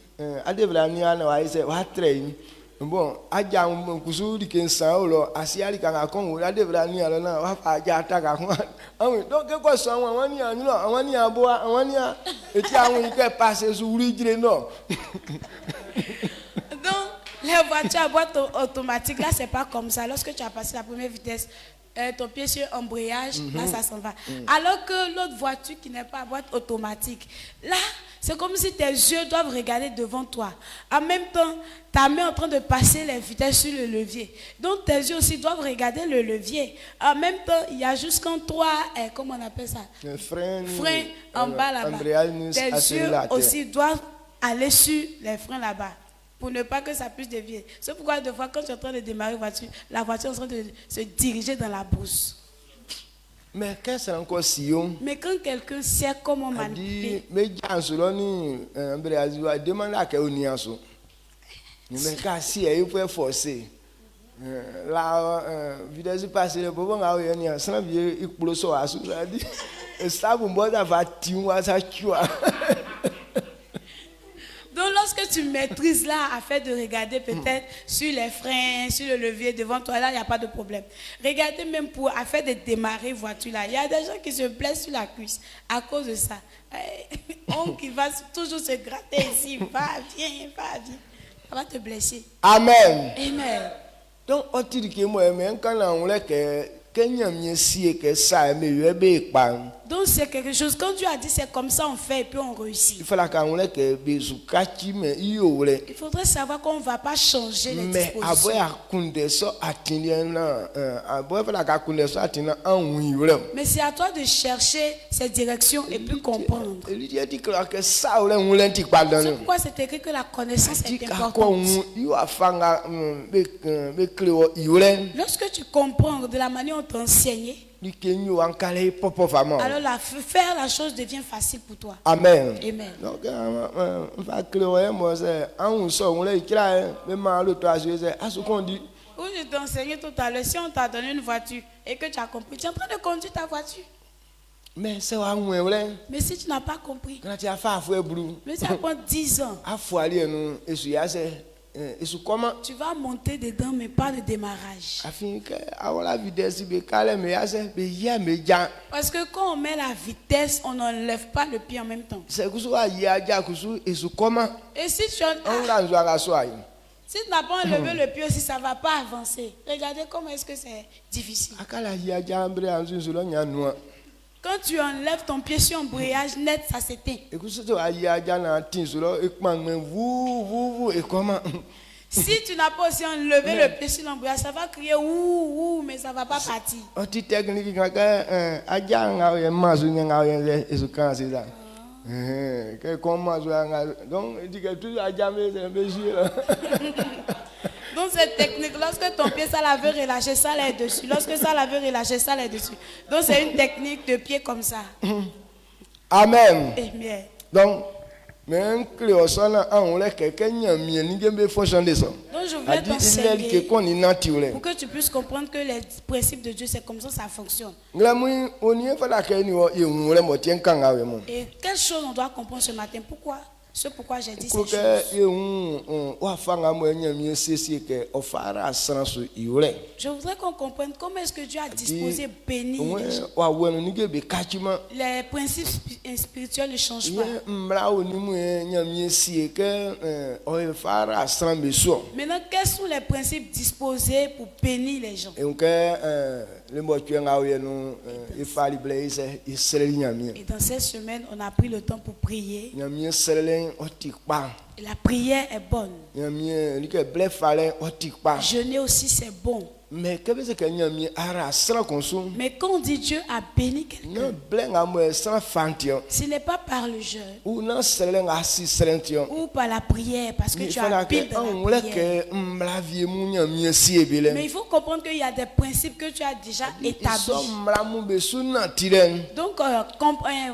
S6: adebrania na waise wa train bon aja kusu dikensa olo asiali kanga kon adebrania na wa fa aja ataka kon awu donc ko so won ni anu awon ni abo awon ni eti awon ike passer sur uri jire no. Donc les voitures à boîte automatique là c'est pas comme ça. Lorsque tu as passé la première vitesse, ton pied sur embrayage, là ça s'en va. Alors que l'autre voiture qui n'est pas à boîte automatique, là c'est comme si tes yeux doivent regarder devant toi. En même temps, ta main est en train de passer les vitesses sur le levier. Donc tes yeux aussi doivent regarder le levier. En même temps, il y a jusqu'en 3, comment on appelle ça? Frein en bas là-bas. Tes yeux aussi doivent aller sur les freins là-bas, pour ne pas que ça puisse dévier. C'est pourquoi des fois, quand tu es en train de démarrer la voiture est en train de se diriger dans la brousse. Mais quand quelqu'un sait comment manipuler, mais si il peut forcer. La vitesse passée, le pauvre a eu un sans vieux, il peut se dit, et ça vous va tirer ça. Donc lorsque tu maîtrises là, afin de regarder peut-être sur les freins, sur le levier devant toi, là il n'y a pas de problème. Regardez même pour afin de démarrer voiture là, il y a des gens qui se blessent sur la cuisse à cause de ça. On qui va toujours se gratter ici, va, viens, ça va te blesser. Amen. Amen. Donc on dit que moi même quand on l'a que Donc c'est quelque chose, quand Dieu a dit c'est comme ça on fait et puis on réussit. Il faudrait savoir qu'on ne va pas changer les dispositions. Mais c'est à toi de chercher cette direction et puis comprendre. C'est pourquoi c'est écrit que la connaissance est importante. Lorsque tu comprends de la manière dont on t'enseigne, alors faire la chose devient facile pour toi.
S7: Amen.
S6: Amen.
S7: Donc,
S6: où je t'ai enseigné tout à l'heure, si on t'a donné une voiture et que tu as compris, tu es en train de conduire ta voiture. Mais si tu n'as pas compris, mais ça prend 10 ans. Tu vas monter dedans, mais pas de démarrage. Parce que quand on met la vitesse, on n'enlève pas le pied en même temps. Et si tu n'as pas enlevé le pied aussi, ça ne va pas avancer. Regardez comment est-ce que c'est difficile. Quand tu enlèves ton pied sur un embrayage net, ça s'éteint. Si tu n'as pas aussi enlevé le pied sur l'embrayage, ça va crier ouh, ouh, mais ça ne va pas partir. Donc cette technique, lorsque ton pied ça la veut relâcher, ça là est dessus. Lorsque ça la veut relâcher, ça là est dessus. Donc c'est une technique de pied comme ça.
S7: Amen.
S6: Amen.
S7: Donc je
S6: voulais t'enseigner pour que tu puisses comprendre que les principes de Dieu, c'est comme ça fonctionne. Et quelle chose on doit comprendre ce matin? C'est pourquoi j'ai dit ces choses. Je voudrais qu'on comprenne comment est-ce que Dieu a disposé, béni les gens. Les principes spirituels ne changent pas. Maintenant, quels sont les principes disposés pour bénir les gens? Et dans cette semaine, on a pris le temps pour prier. Et la prière est bonne. Jeûner aussi, c'est bon. Mais quand on dit Dieu a béni quelqu'un, ce n'est pas par le jeûne ou par la prière, parce que tu habites dans la prière. Mais il faut comprendre qu'il y a des principes que tu as déjà établis. Donc,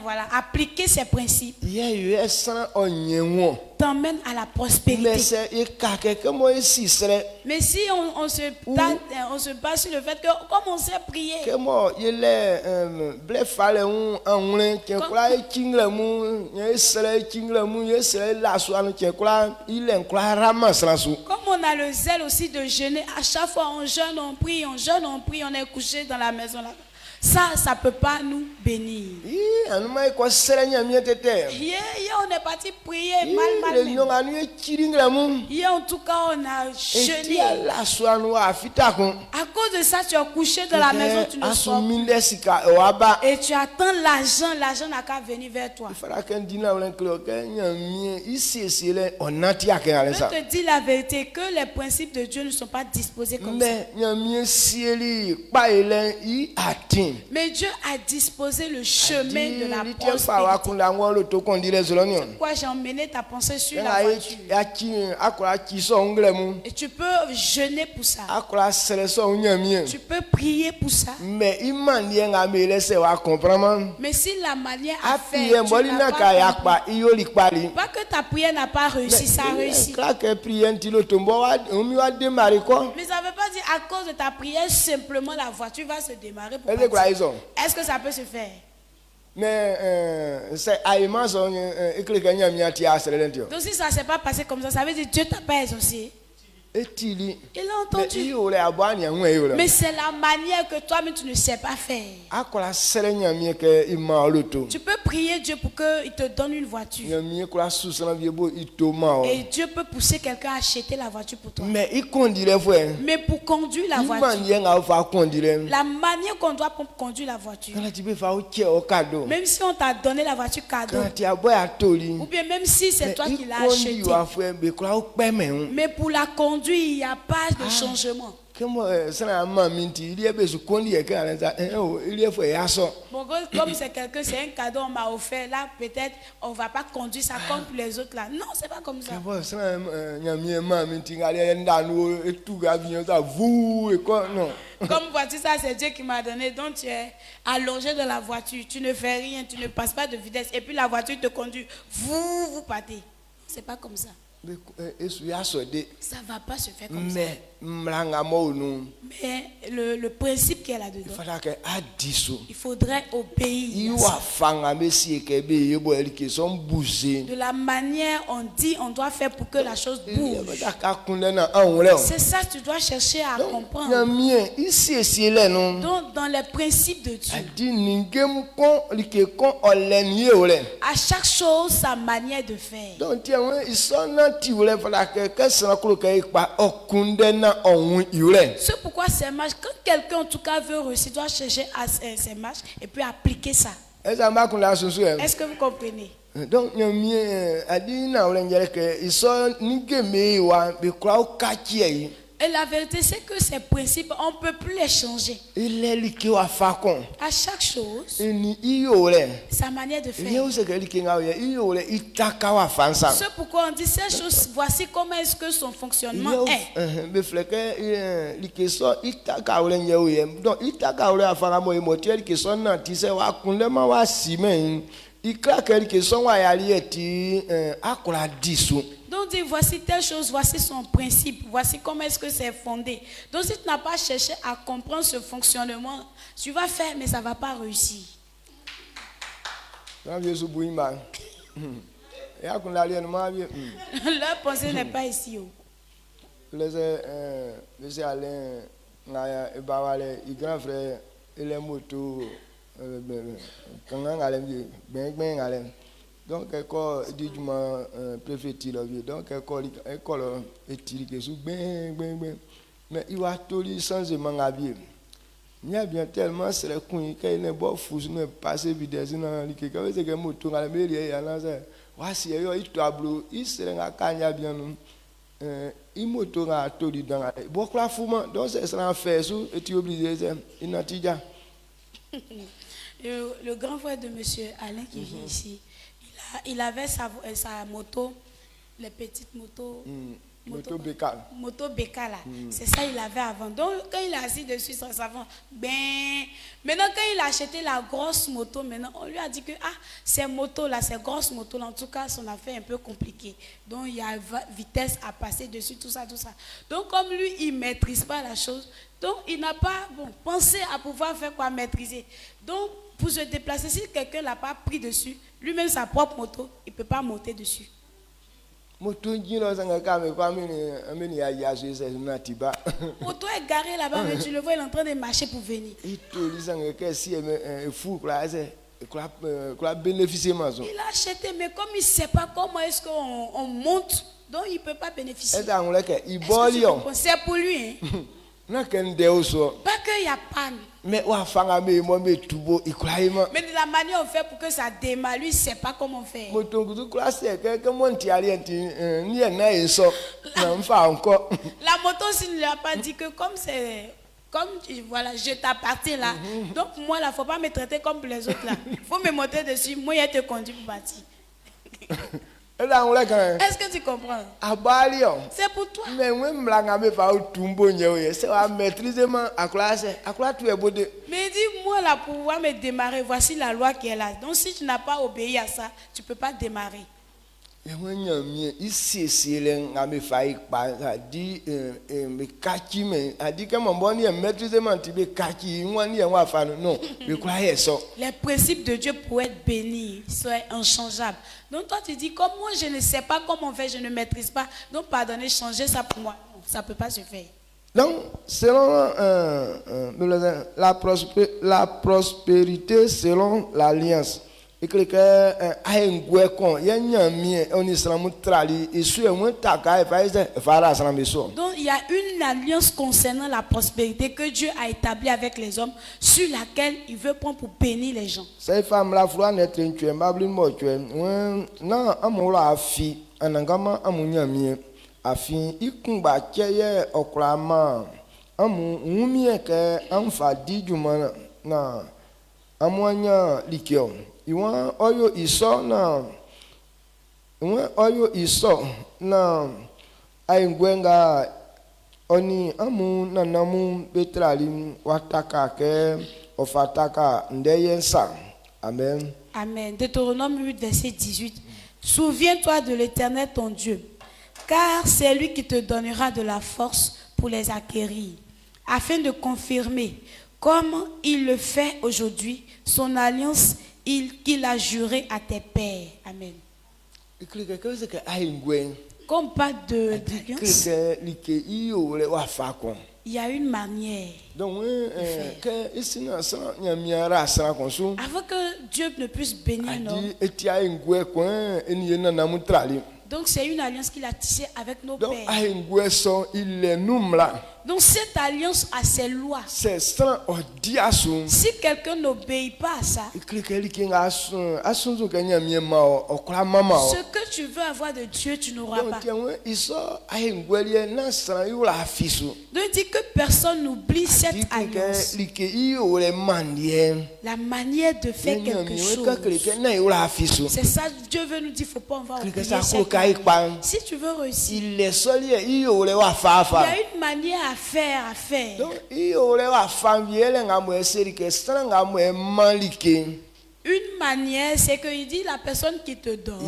S6: voilà, appliquer ces principes t'emmène à la prospérité. Mais si on se base sur le fait que comme on sait prier, comme on a le zèle aussi de jeûner, à chaque fois on jeûne, on prie, on est couché dans la maison là. Ça ne peut pas nous bénir. Hier, on est parti prier mal. Hier, en tout cas, on a jeûné. À cause de ça, tu es couché dans la maison, tu ne sors plus. Et tu attends l'argent n'a qu'à venir vers toi. Je te dis la vérité, que les principes de Dieu ne sont pas disposés comme ça. Mais Dieu a disposé le chemin de la prospérité. Pourquoi j'ai emmené ta pensée sur la voiture? Et tu peux jeûner pour ça. Tu peux prier pour ça. Mais si la manière à faire, pas que ta prière n'a pas réussi, ça a réussi. Mais ça ne veut pas dire à cause de ta prière, simplement la voiture va se démarrer pour partir. Est-ce que ça peut se faire? Donc si ça ne s'est pas passé comme ça veut dire que Dieu t'a pas exaucé. Il
S7: a entendu. Mais
S6: c'est la manière que toi-même tu ne sais pas faire. Tu peux prier Dieu pour qu'il te donne une voiture. Et Dieu peut pousser quelqu'un à acheter la voiture pour toi. Mais pour conduire la voiture, la manière qu'on doit conduire la voiture, même si on t'a donné la voiture cadeau, ou bien même si c'est toi qui l'as acheté, mais pour la conduire, il n'y a pas de changement. Bon, comme c'est quelqu'un, c'est un cadeau on m'a offert, là peut-être on ne va pas conduire ça comme pour les autres là. Non, c'est pas comme ça. Comme voiture, ça c'est Dieu qui m'a donné. Donc tu es allongé dans la voiture, tu ne fais rien, tu ne passes pas de vitesse et puis la voiture te conduit. Vous partez. C'est pas comme ça. Ça va pas se faire comme ça. Mais le principe qui est là-dedans, il faudrait obéir. De la manière on dit, on doit faire pour que la chose bouge. C'est ça que tu dois chercher à comprendre. Donc dans les principes de Dieu, à chaque chose sa manière de faire. C'est pourquoi ces marches, quand quelqu'un en tout cas veut réussir, doit chercher à ces marches et puis appliquer ça. Est-ce que vous comprenez? Donc, et la vérité, c'est que ces principes, on ne peut plus les changer. À chaque chose, sa manière de faire. C'est pourquoi on dit ces choses, voici comment est-ce que son fonctionnement est. Donc dit voici telle chose, voici son principe, voici comment est-ce que c'est fondé. Donc si tu n'as pas cherché à comprendre ce fonctionnement, tu vas faire mais ça ne va pas réussir. Leur pensée n'est pas ici.
S7: Monsieur Alain, le grand frère, il est moto. Donc école dit préfecture donc école éthique sous ben mais il va tout sans mangabier il y a bien tellement c'est le coin qu'il ne pas fou ne passer vitesse dans le que c'est que moto à la mairie là ça voici il tableau il serait à kanya bien il moto à tout dans beaucoup la fou donc c'est ça en fait sous et tu obligé il n'a tija.
S6: Le grand frère de monsieur Alain qui vient ici, il avait sa moto, les petites motos.
S7: Moto Bécale.
S6: Moto Bécale là. C'est ça il avait avant. Donc quand il est assis dessus son savon, maintenant quand il a acheté la grosse moto, maintenant on lui a dit que ces motos là, ces grosses motos là, en tout cas son affaire est un peu compliquée. Donc il y a vitesse à passer dessus, tout ça. Donc comme lui il maîtrise pas la chose, donc il n'a pas pensé à pouvoir faire quoi maîtriser. Donc pour se déplacer, si quelqu'un l'a pas pris dessus, lui-même sa propre moto, il peut pas monter dessus.
S7: Moto est garé
S6: là-bas, mais tu le vois, il est en train de marcher pour venir. Il a acheté, mais comme il ne sait pas comment est-ce qu'on monte, donc il ne peut pas bénéficier. C'est pour lui. Hein? Pas qu'il y a panne. Mais de la manière on fait pour que ça démarre, lui, il ne sait pas comment faire. La moto, s'il ne lui a pas dit que comme c'est... Comme voilà, je t'appartiens là. Donc moi là, il ne faut pas me traiter comme les autres là. Il faut me monter dessus. Moi, je te conduis pour partir. Est-ce que tu comprends? C'est pour toi. Mais dis moi là pour pouvoir me démarrer, voici la loi qui est là. Donc si tu n'as pas obéi à ça, tu ne peux pas démarrer. Les principes de Dieu pour être béni sont inchangeables. Donc toi tu dis, comme moi je ne sais pas comment on fait, je ne maîtrise pas, donc pardonnez, changez ça pour moi. Non, ça ne peut pas se faire.
S7: Donc, selon la prospérité, selon l'alliance. Donc il y a
S6: une alliance concernant la prospérité que Dieu a établie avec les hommes, sur laquelle il veut prendre pour bénir les gens.
S7: Cette femme là, afin ikumba keye okrama amu umie ke amfa dijuma na amwanya likyo iwa oyo iso na aingwenga oni amu nanamu betrali wataka ke ofataka ndeyensa. Amen.
S6: Amen. Deutéronome 8 verset 18. Souviens-toi de l'Éternel ton Dieu, car c'est lui qui te donnera de la force pour les acquérir, afin de confirmer, comme il le fait aujourd'hui, son alliance qu'il a juré à tes pères. Amen. Comme pas d'alliance, il y a une manière. Avant que Dieu ne puisse bénir un homme. Donc c'est une alliance qu'il a tissée avec nos pères. Donc cette alliance a ses lois. Si quelqu'un n'obéit pas à ça, ce que tu veux avoir de Dieu, tu n'auras pas. Donc il dit que personne n'oublie cette alliance. La manière de faire quelque chose. C'est ça, Dieu veut nous dire, il ne faut pas avoir oublié cette alliance. Si tu veux réussir, il y a une manière à faire. Une manière, c'est qu'il dit la personne qui te donne,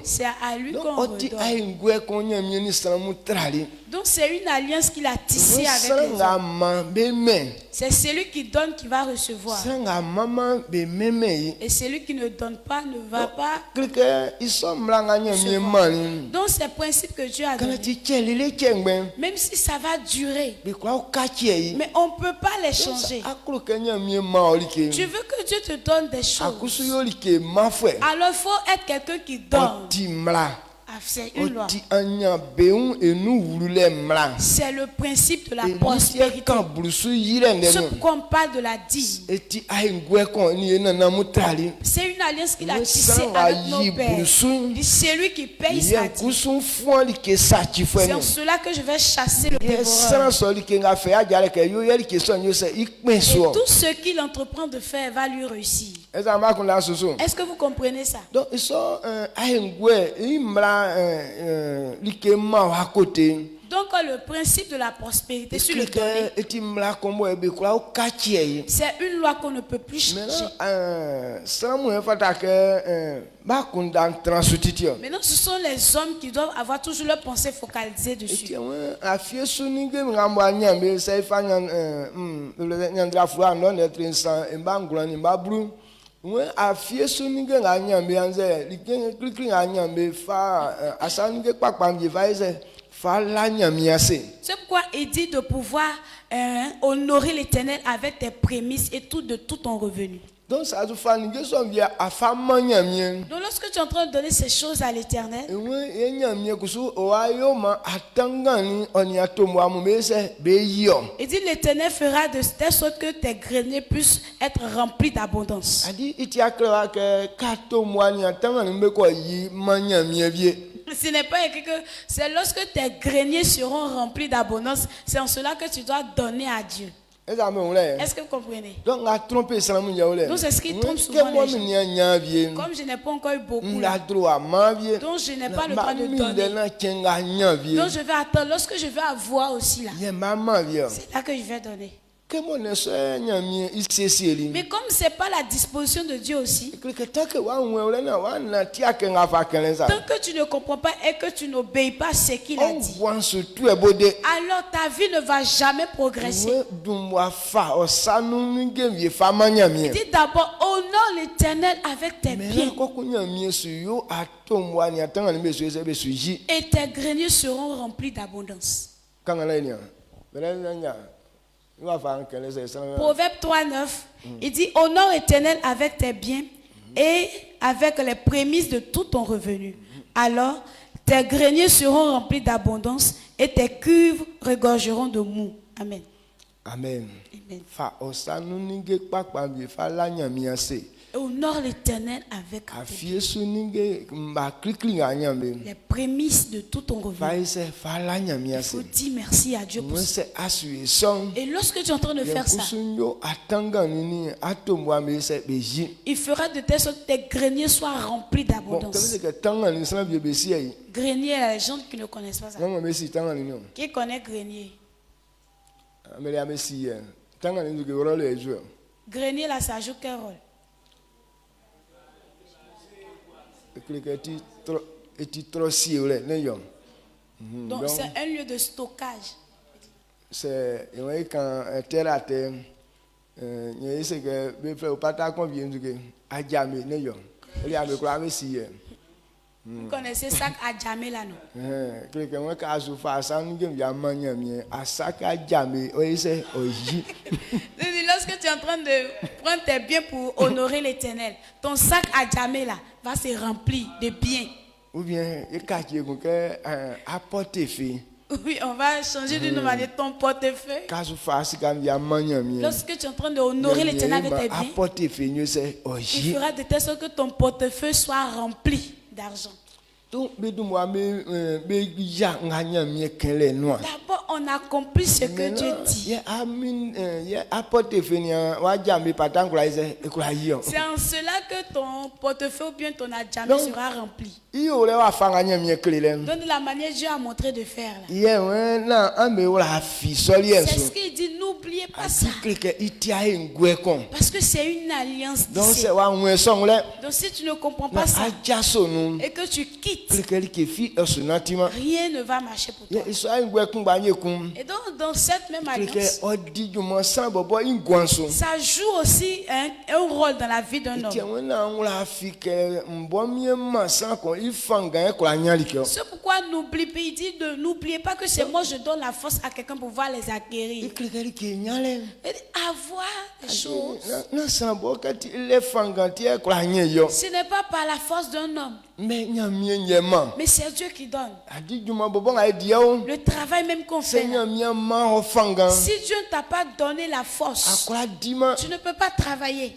S6: c'est à lui qu'on redonne. Donc c'est une alliance qu'il a tissée avec les hommes. C'est celui qui donne qui va recevoir. Et celui qui ne donne pas ne va pas recevoir. Donc c'est le principe que Dieu a donné. Même si ça va durer, mais on ne peut pas les changer. Tu veux que Dieu te donne des choses, alors il faut être quelqu'un qui donne. C'est une loi. C'est le principe de la prospérité. Ce qu'on parle de la dîme. C'est une alliance qu'il a tissée avec nos pères. C'est lui qui paye sa dîme. C'est en cela que je vais chasser le dévoreur. Et tout ce qu'il entreprend de faire va lui réussir. Est-ce que vous comprenez ça?
S7: Donc, ils sont
S6: donc le principe de la prospérité sur le donné, c'est une loi qu'on ne peut plus changer. Maintenant ce sont les hommes qui doivent avoir toujours leur pensée focalisée dessus. C'est pourquoi il dit de pouvoir honorer l'Éternel avec tes prémices et de tout ton revenu. Donc lorsque tu es en train de donner ces choses à l'Éternel, il dit l'Éternel fera de telle sorte que tes greniers puissent être remplis d'abondance. Ce n'est pas écrit que c'est lorsque tes greniers seront remplis d'abondance, c'est en cela que tu dois donner à Dieu. Est-ce que vous comprenez? Donc c'est ce qui trompe souvent les gens. Comme je n'ai pas encore eu beaucoup, donc je n'ai pas le droit de donner. Donc je vais attendre. Lorsque je vais avoir aussi là, c'est là que je vais donner. Mais comme ce n'est pas la disposition de Dieu aussi, tant que tu ne comprends pas et que tu n'obéis pas à ce qu'il a dit, alors ta vie ne va jamais progresser. Dis d'abord, honore l'Éternel avec tes biens. Et tes greniers seront remplis d'abondance. Proverbe 3:9, il dit, honore l'Éternel avec tes biens et avec les prémices de tout ton revenu. Alors, tes greniers seront remplis d'abondance et tes cuves regorgeront de mou. Amen.
S7: Amen.
S6: Honore l'Éternel avec les prémices de tout ton revenu. Il faut dire merci à Dieu pour ça. Et lorsque tu es en train de faire ça, il fera de telle sorte que tes greniers soient remplis d'abondance. Grenier, les gens qui ne connaissent pas ça. Qui connaît grenier? Grenier là, ça joue quel rôle? Donc c'est un lieu de stockage.
S7: C'est quand terre à terre, c'est que
S6: vous connaissez sac à jamais là, non? Lorsque tu es en train de prendre tes biens pour honorer l'Éternel, ton sac à jamais là va se remplir de biens.
S7: Ou bien,
S6: oui, on va changer de nom, on va dire ton portefeuille. Lorsque tu es en train de honorer l'Éternel avec tes biens, il fera de telle sorte que ton portefeuille soit rempli d'argent. D'abord, on accomplit ce que Dieu dit. C'est en cela que ton portefeuille ou bien ton adjamé sera rempli. Donc de la manière Dieu a montré de faire là. C'est ce qu'il dit, n'oubliez pas ça. Parce que c'est une alliance d'ici. Donc si tu ne comprends pas ça et que tu quittes, rien ne va marcher pour toi. Et donc dans cette même alliance, ça joue aussi un rôle dans la vie d'un homme. C'est pourquoi il dit de n'oubliez pas que c'est moi je donne la force à quelqu'un pour pouvoir les acquérir. Et avoir des choses. Ce n'est pas par la force d'un homme. Mais c'est Dieu qui donne. Le travail même qu'on fait. Si Dieu ne t'a pas donné la force, tu ne peux pas travailler.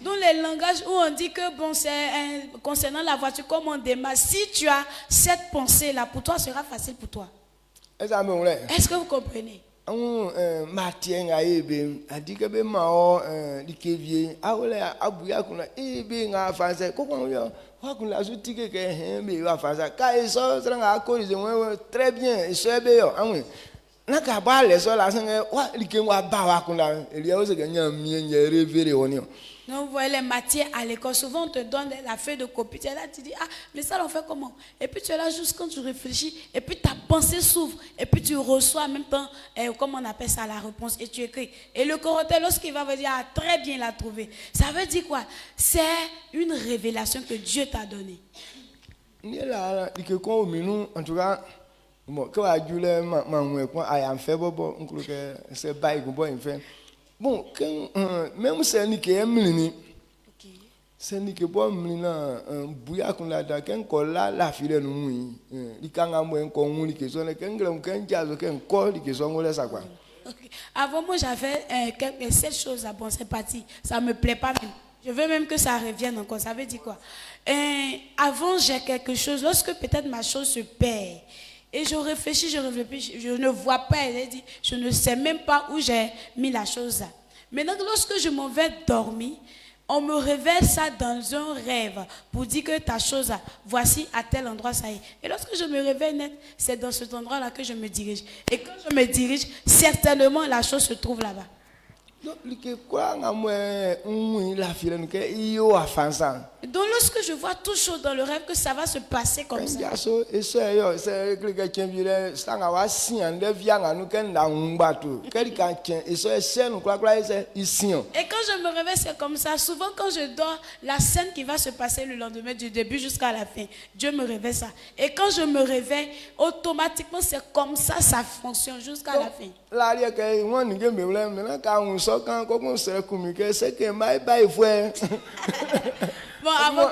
S6: Dans les langages où on dit que bon, c'est concernant la voiture, comme on démarre, si tu as cette pensée là, pour toi, ce sera facile pour toi. Est-ce que vous comprenez?
S7: Très bien.
S6: Donc, vous voyez les matières à l'école, souvent on te donne la feuille de copie. Tu es là, tu dis, ah, mais ça on fait comment? Et puis tu es là juste quand tu réfléchis, et puis ta pensée s'ouvre, et puis tu reçois en même temps, comment on appelle ça, la réponse, et tu écris. Et le correcteur, lorsqu'il va vous dire, ah, très bien, il a trouvé. Ça veut dire quoi? C'est une révélation que Dieu t'a donnée.
S7: En tout cas, bon, même si c'est ni que bon mina buya kuna da ken kola la file nu li kanga mo en ko nguli ke zone ken nglam ken jazo ken ko li ke zo ngole sa quoi.
S6: Avant moi j'avais quelques 7 choses à bon c'est parti, ça me plaît pas même. Je veux même que ça revienne encore, ça veut dire quoi? Avant j'ai quelque chose, lorsque peut-être ma chose se perd. Et je réfléchis, je ne vois pas, je ne sais même pas où j'ai mis la chose là. Maintenant, lorsque je m'en vais dormir, on me révèle ça dans un rêve pour dire que ta chose, voici à tel endroit ça y est. Et lorsque je me réveille net, c'est dans cet endroit-là que je me dirige. Et quand je me dirige, certainement la chose se trouve là-bas.
S7: Donc
S6: lorsque je vois toujours dans le rêve que ça va se passer comme ça. Et quand je me réveille, c'est comme ça. Souvent quand je dors, la scène qui va se passer le lendemain du début jusqu'à la fin, Dieu me révèle ça. Et quand je me réveille, automatiquement c'est comme ça, ça fonctionne jusqu'à la fin. Bon, avant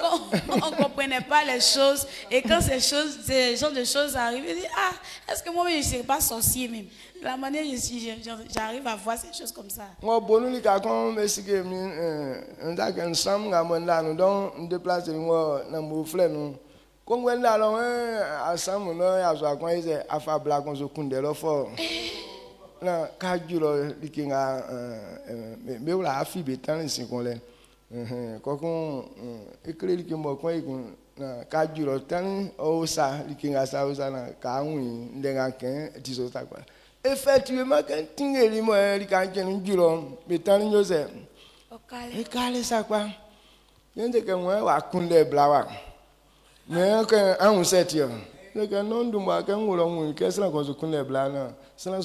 S6: on ne comprenait pas les choses. Et quand ces genres de choses arrivent, je dis, ah, est-ce que moi je ne serais pas sorcier même? De la manière j'arrive à voir ces choses comme ça.
S7: Na kajulo likinga meula afi betan sinkole kokon ekele likimo kon ikun na kajulo tan osa likinga sa osa na kawi ndenga ken tiso takwa effectivement kan tingeli mo likanjen julo betan nyose okale sakwa yende ke mo wa kunle blawa me kan an setio que non du mois que nous qu'est-ce que nous connaissons blanc c'est là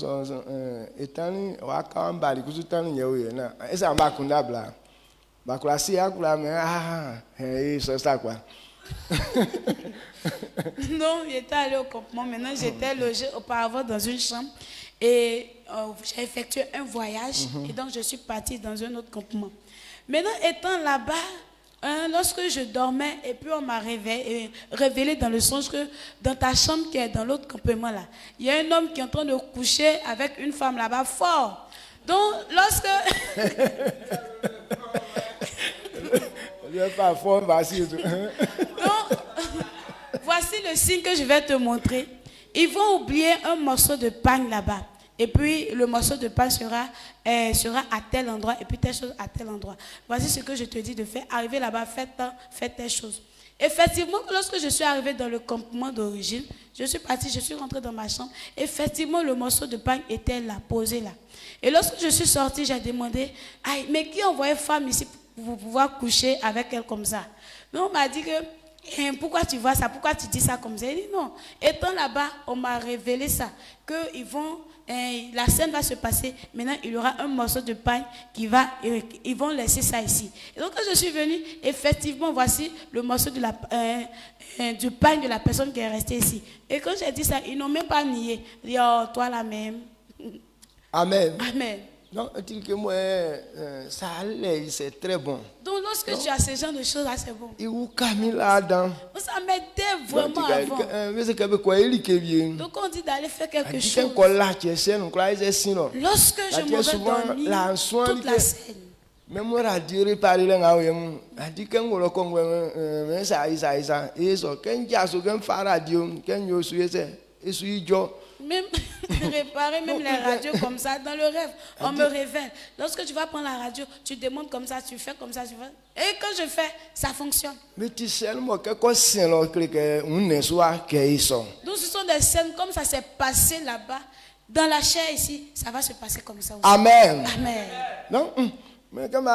S7: étant wa ka mbali kuzutan nyewe na esa mbakunda blanc bakula si akula mais ça ça quoi.
S6: Non, j'étais allé au campement. Maintenant, j'étais logé auparavant dans une chambre et j'ai effectué un voyage et donc je suis partie dans un autre campement. Maintenant, étant là-bas, lorsque je dormais et puis on m'a révélé dans le songe que dans ta chambre qui est dans l'autre campement là, il y a un homme qui est en train de coucher avec une femme là-bas fort. Donc lorsque donc voici le signe que je vais te montrer. Ils vont oublier un morceau de pain là-bas. Et puis le morceau de pain sera à tel endroit et puis telle chose à tel endroit. Voici ce que je te dis de faire. Arriver là-bas, faites telle chose. Effectivement, lorsque je suis arrivée dans le campement d'origine, je suis partie, je suis rentrée dans ma chambre. Effectivement, le morceau de pain était là, posé là. Et lorsque je suis sortie, j'ai demandé, mais qui envoyait femme ici pour pouvoir coucher avec elle comme ça? Mais on m'a dit que, pourquoi tu vois ça? Pourquoi tu dis ça comme ça? Il dit non. Étant là-bas, on m'a révélé ça, qu'ils vont... la scène va se passer. Maintenant, il y aura un morceau de pain ils vont laisser ça ici. Et donc, quand je suis venue, effectivement, voici le morceau de du pain de la personne qui est restée ici. Et quand j'ai dit ça, ils n'ont même pas nié. Ils disent, oh, toi la même.
S7: Amen.
S6: Amen.
S7: Donc, ça allait, c'est très bon.
S6: Donc, lorsque tu as ce genre de choses là, c'est bon. Ça m'aidait vraiment avant. Donc, on dit d'aller faire quelque chose. Lorsque je m'avais dormi, toute la scène.
S7: Mais moi, je dirais pas les langues. Je dis que moi, je
S6: même réparer même les radios comme ça dans le rêve, on me révèle. Lorsque tu vas prendre la radio, tu demandes comme ça, tu fais comme ça, tu fais. Et quand je fais, ça fonctionne.
S7: Mais tu sais, moi, donc ce
S6: sont des scènes comme ça s'est passé là-bas. Dans la chair ici, ça va se passer comme ça aussi.
S7: Amen.
S6: Amen.
S7: Non? Mais comme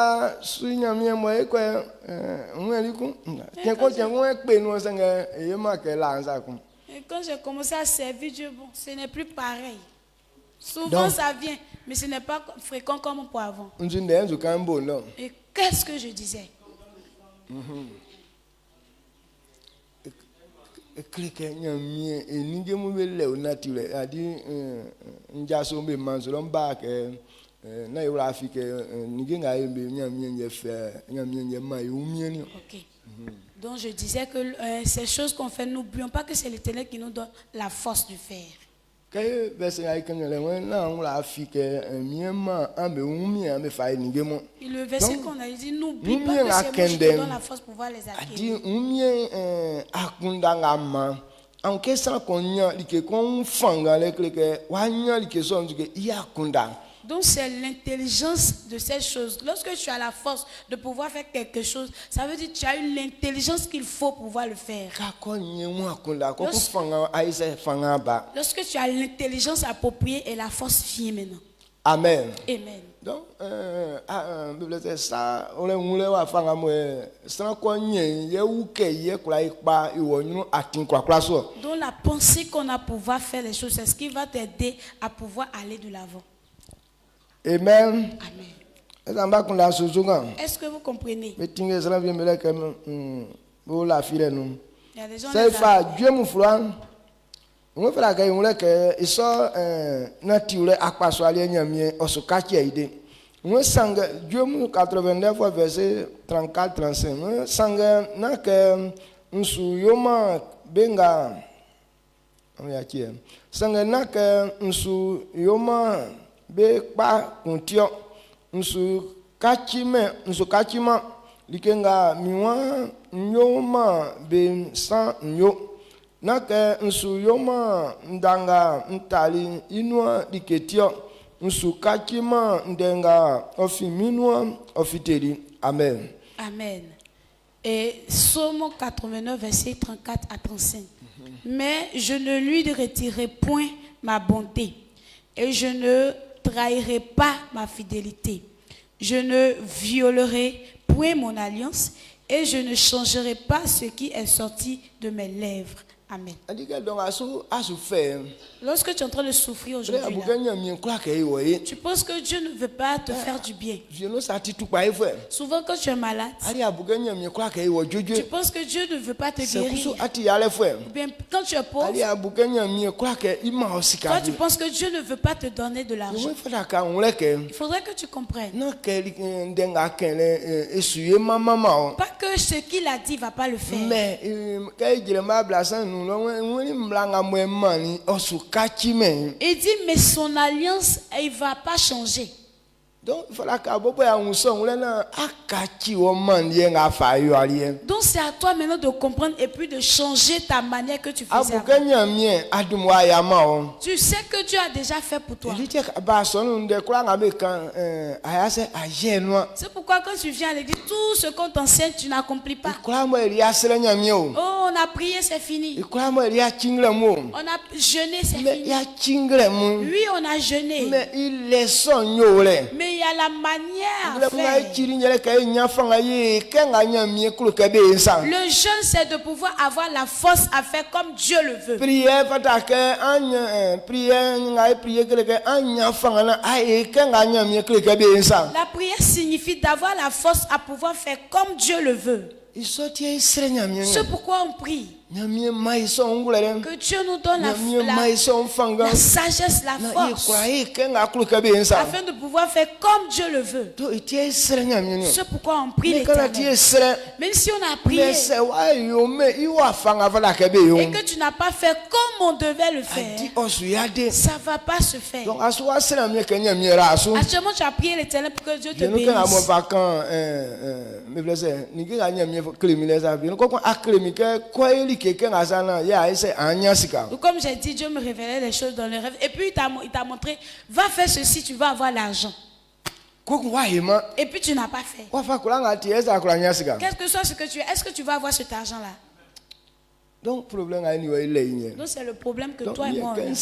S6: et quand j'ai commencé à servir Dieu, bon, ce n'est plus pareil. Souvent donc, ça vient, mais ce n'est pas fréquent comme pour avant. Et qu'est-ce que je disais? Ok. Donc je disais que ces choses qu'on fait, n'oublions pas que c'est l'Éternel qui nous donne la force de faire.
S7: Et le
S6: verset qu'on a dit, n'oublie pas que c'est moi qui te donne la force pour pouvoir les acquérir. Donc c'est l'intelligence de ces choses. Lorsque tu as la force de pouvoir faire quelque chose, ça veut dire que tu as eu l'intelligence qu'il faut pour pouvoir le faire. Lorsque tu as l'intelligence appropriée et la force vient maintenant.
S7: Amen.
S6: Amen.
S7: Donc,
S6: donc la pensée qu'on a pour pouvoir faire les choses, c'est ce qui va t'aider à pouvoir aller de l'avant.
S7: Amen.
S6: Amen. Est-ce que vous comprenez? Il y a des gens
S7: on fait la gueule, on que ils sont naturels à quoi soit les niamien au sokaki aide. On sang Dieu 89 verset 34 35. On sang na que nsu yoma benga on ya qui sang na que nsu yoma be pa kontio nsu kachima likenga miwa nyoma be san nyo nake nsu yoma ndanga ntali inua diketio nsu kachima ndenga ofiminua ofiteri. Amen.
S6: Amen. Et Psaume 89 verset 34 à 35. Mais je ne lui retirerai point ma bonté et je ne trahirai pas ma fidélité. Je ne violerai point mon alliance et je ne changerai pas ce qui est sorti de mes lèvres. Amen. Lorsque tu es en train de souffrir aujourd'hui, tu penses que Dieu ne veut pas te faire du bien. Souvent quand tu es malade, tu penses que Dieu ne veut pas te guérir. Ou bien quand tu es pauvre, toi tu penses que Dieu ne veut pas te donner de l'argent. Il faudrait que tu comprennes. Pas que ce qu'il a dit ne va pas le faire.
S7: Mais
S6: il dit mais son alliance il va pas changer.
S7: Donc c'est à
S6: toi maintenant de comprendre et puis de changer ta manière que tu faisais avant. Tu sais que Dieu a déjà fait pour toi. C'est pourquoi quand tu viens à l'église, tout ce qu'on t'enseigne, tu n'accomplis pas. Oh, on a prié, c'est fini. On a jeûné, c'est fini. Oui, on a jeûné. Mais il y a la manière à faire. Le jeûne, c'est de pouvoir avoir la force à faire comme Dieu le veut. La prière signifie d'avoir la force à pouvoir faire comme Dieu le veut. C'est pourquoi on prie. Que Dieu nous donne la sagesse, la force, afin de pouvoir faire comme Dieu le veut. C'est pourquoi on prie l'Éternel. Même si on a prié et que tu n'as pas fait comme on devait le faire, ça ne va pas se faire. Actuellement, tu as prié l'Éternel pour que Dieu te bénisse. Comme j'ai dit, Dieu me révélait les choses dans les rêves. Et puis il t'a montré, va faire ceci, tu vas avoir l'argent. Et puis tu n'as pas fait. Quel que soit ce que tu as, est-ce que tu vas avoir cet argent-là?
S7: Donc
S6: c'est le problème que toi et moi on a.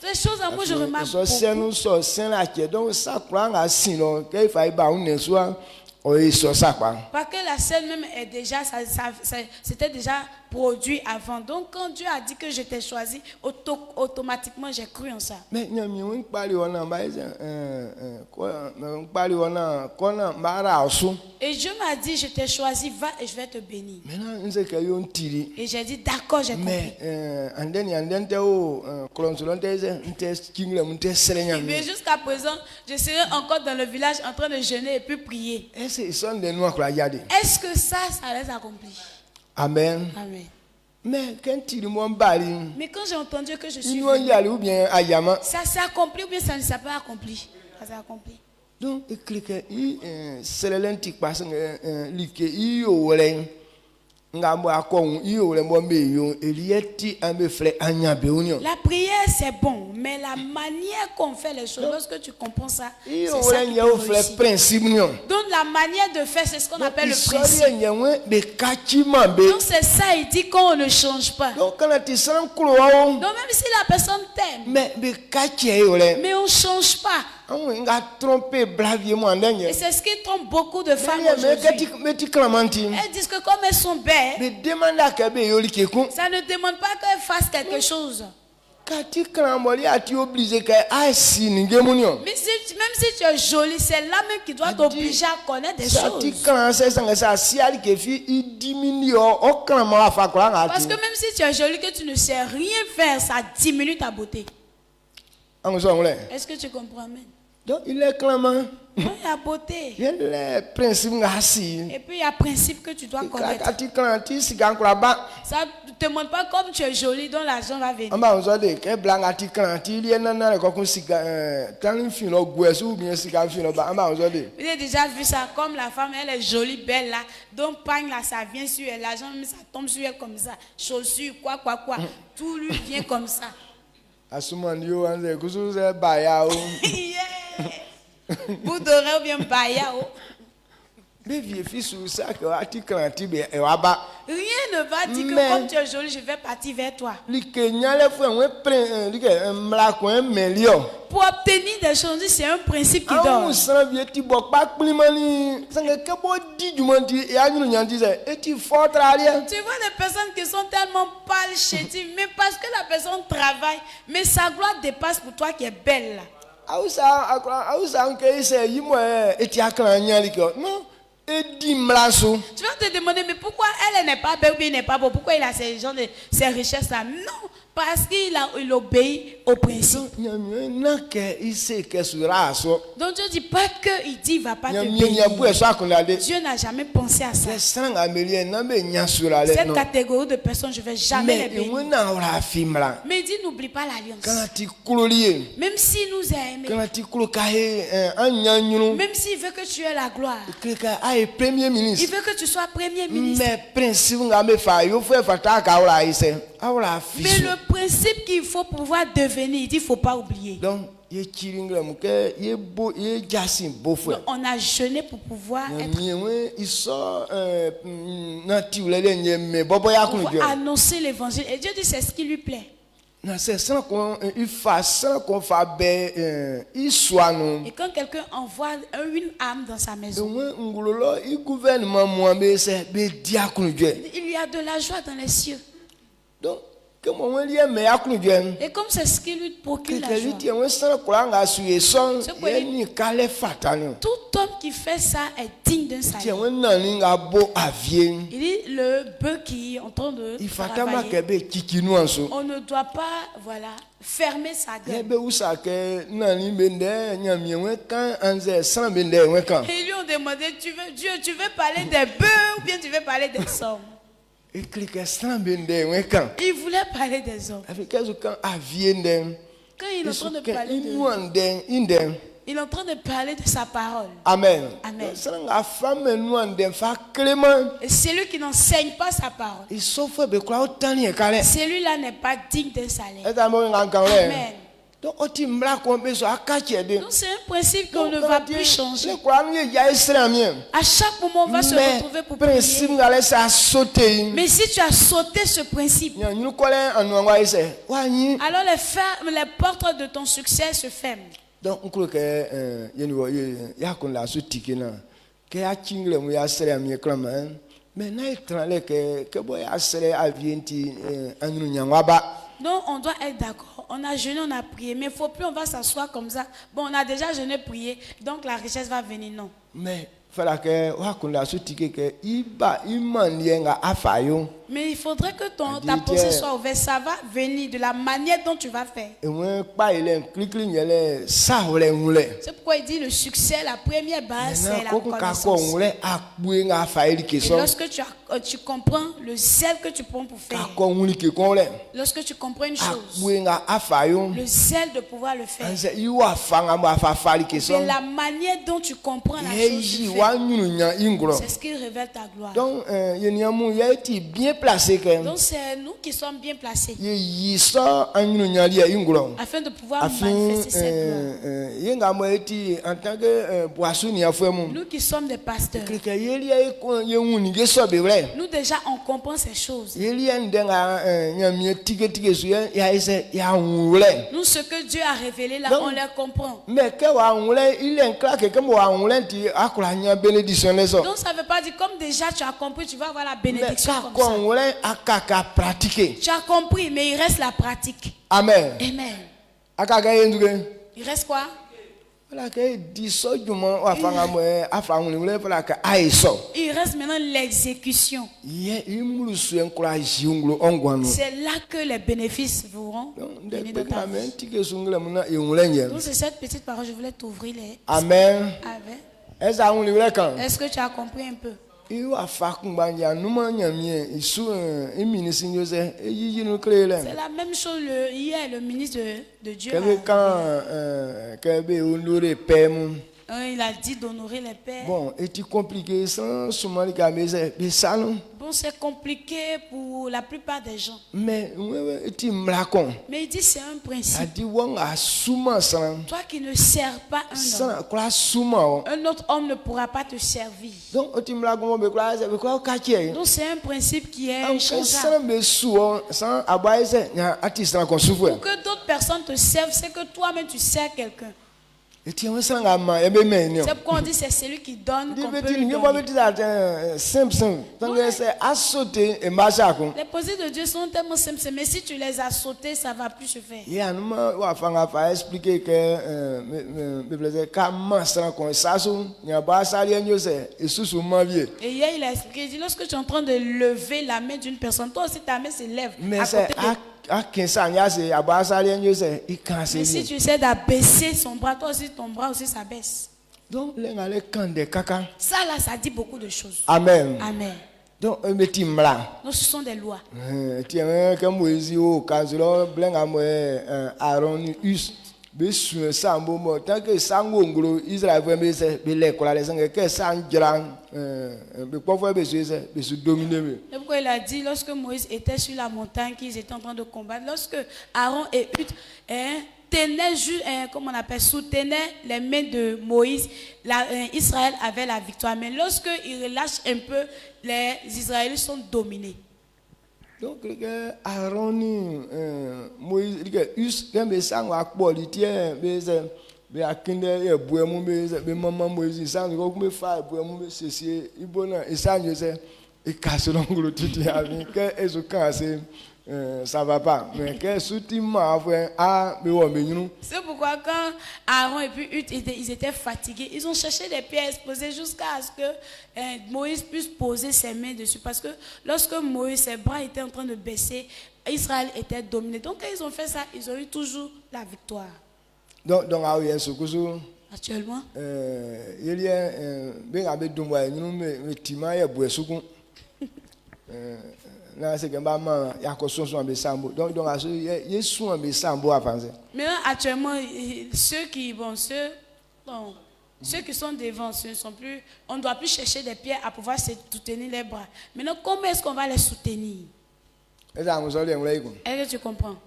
S6: Ces choses à moi je remarque parce que la scène même est déjà, c'était déjà produit avant. Donc quand Dieu a dit que je t'ai choisi, automatiquement j'ai cru en ça.
S7: Mais
S6: et Dieu m'a dit, je t'ai choisi, va et je vais te bénir. Et j'ai dit, d'accord, j'ai compris. Mais jusqu'à présent, je serai encore dans le village en train de jeûner et puis prier. Est-ce que ça les accomplit?
S7: Amen.
S6: Amen.
S7: Mais quand
S6: j'ai entendu que je suis
S7: venu, ça
S6: s'est accompli ou bien ça ne s'est pas accompli? Ça s'est accompli.
S7: Donc écrit c'est l'antique parce que l'iki oleng la
S6: prière c'est bon, mais la manière qu'on fait les choses, lorsque tu comprends ça, c'est ça qui peut réussir. Donc la manière de faire, c'est ce qu'on appelle le principe. Donc c'est ça, il dit qu'on ne change pas. Donc même si la personne t'aime, mais on ne change pas. Et c'est ce qui trompe beaucoup de femmes aujourd'hui. Elles disent que comme elles sont belles, ça ne demande pas qu'elles fassent quelque chose. Mais si tu es jolie, c'est là même qui doit t'obliger à connaître des choses. Parce que même si tu es jolie, que tu ne sais rien faire, ça diminue ta beauté. Est-ce que tu comprends même?
S7: Donc il est clément.
S6: Il y a beauté.
S7: Et
S6: puis il y a principe que tu dois connaître. Ça ne te demande pas comme tu es jolie, dont l'argent va venir. Vous avez déjà vu ça, comme la femme, elle est jolie, belle là. Donc pagne là, ça vient sur elle. L'argent, ça tombe sur elle comme ça. Chaussures, quoi. Tout lui vient comme ça. Bout d'oreille ou bien baya. Rien ne va dire que comme tu es jolie, je vais partir vers toi. Pour obtenir des choses, c'est un principe qui donne. Tu vois des personnes qui sont tellement pâles, chétives, mais parce que la personne travaille, mais sa gloire dépasse pour toi qui est belle là.
S7: Non.
S6: Tu vas te demander, mais pourquoi elle n'est pas belle ou bien n'est pas beau? Pourquoi il a ces richesses-là? Non, parce qu'il obéit au principe. Donc Dieu dit pas qu'il dit il ne va pas te bénir. Dieu n'a jamais pensé à ça. Cette catégorie de personnes, je ne vais jamais les bénir. Mais il dit n'oublie pas l'alliance. Même s'il nous a aimés, même s'il veut que tu aies la gloire, il veut que tu sois premier ministre. Mais le principe qu'il faut pouvoir devenir, il dit il ne faut pas oublier. Donc, on a jeûné pour pouvoir annoncer l'évangile. Et Dieu dit c'est ce qui lui plaît. Et quand quelqu'un envoie une âme dans sa maison, il lui a de la joie dans les cieux. Et comme c'est ce qui lui procure la joie, tout homme qui fait ça est digne d'un salaire. Il dit le bœuf qui est en train de travailler, on ne doit pas fermer sa gueule. Et ils lui ont demandé, tu veux parler des bœufs ou bien tu veux parler des hommes? Il voulait parler des hommes. Quand il est en train de parler il est en train de parler de sa parole.
S7: Amen.
S6: Amen. Et celui qui n'enseigne pas sa parole, celui-là n'est pas digne d'un salaire. Amen. Donc c'est un principe qu'on ne va plus changer. À chaque moment on va se retrouver pour prier. Mais si tu as sauté ce principe, alors les portes de ton succès se ferment. Donc on doit être d'accord. On a jeûné, on a prié, mais il ne faut plus on va s'asseoir comme ça. Bon, on a déjà jeûné, prié, donc la richesse va venir. Non. Mais Mais il faudrait que ta pensée soit ouverte. Ça va venir de la manière dont tu vas faire. C'est pourquoi il dit le succès, la première base, c'est la connaissance. Et lorsque tu comprends le zèle que tu prends pour faire, lorsque tu comprends une chose, le zèle de pouvoir le faire, et la manière dont tu comprends la chose, c'est ce qui révèle ta gloire. Donc c'est nous qui sommes bien placés afin de pouvoir manifester cette gloire. Nous qui sommes des pasteurs, nous déjà on comprend ces choses. Nous, ce que Dieu a révélé là, on les comprend. Donc ça ne veut pas dire comme déjà tu as compris, tu vas avoir la bénédiction comme ça. Tu as compris, mais il reste la pratique. Amen. Amen. Il reste quoi? Il reste maintenant l'exécution. C'est là que les bénéfices vont venir de ta vie. Donc c'est cette petite parole, je voulais t'ouvrir les... Amen. Est-ce que tu as compris un peu? C'est la même chose hier, le ministre de Dieu. Il a dit d'honorer les pères. Bon, c'est compliqué pour la plupart des gens. Mais il dit c'est un principe. Toi qui ne sers pas un autre homme ne pourra pas te servir. Donc c'est un principe qui est inchangeable. Pour que d'autres personnes te servent, c'est que toi-même tu sers quelqu'un. C'est pourquoi on dit c'est celui qui donne qu'on peut lui donner. Les pensées de Dieu sont tellement simples, mais si tu les as sautées, ça ne va plus se faire. Et hier il a expliqué, il dit lorsque tu es en train de lever la main d'une personne, toi aussi ta main se lève à côté de... Mais si tu essaies d'abaisser son bras, toi aussi ton bras aussi s'abaisse. Donc ça là, ça dit beaucoup de choses. Amen. Amen. Donc ce sont des lois. C'est pourquoi il a dit lorsque Moïse était sur la montagne qu'ils étaient en train de combattre, lorsque Aaron et Hud soutenaient les mains de Moïse, Israël avait la victoire. Mais lorsque il relâche un peu, les Israéliens sont dominés. Donc, Aaron, Moïse, ça va pas. Mais c'est pourquoi quand Aaron et puis Hud ils étaient fatigués, ils ont cherché des pierres exposées jusqu'à ce que Moïse puisse poser ses mains dessus. Parce que lorsque Moïse, ses bras étaient en train de baisser, Israël était dominé. Donc quand ils ont fait ça, ils ont eu toujours la victoire. Donc actuellement, mais actuellement, ceux qui sont devant, ce ne sont plus, on ne doit plus chercher des pierres à pouvoir se soutenir les bras. Maintenant, comment est-ce qu'on va les soutenir? Est-ce que tu comprends?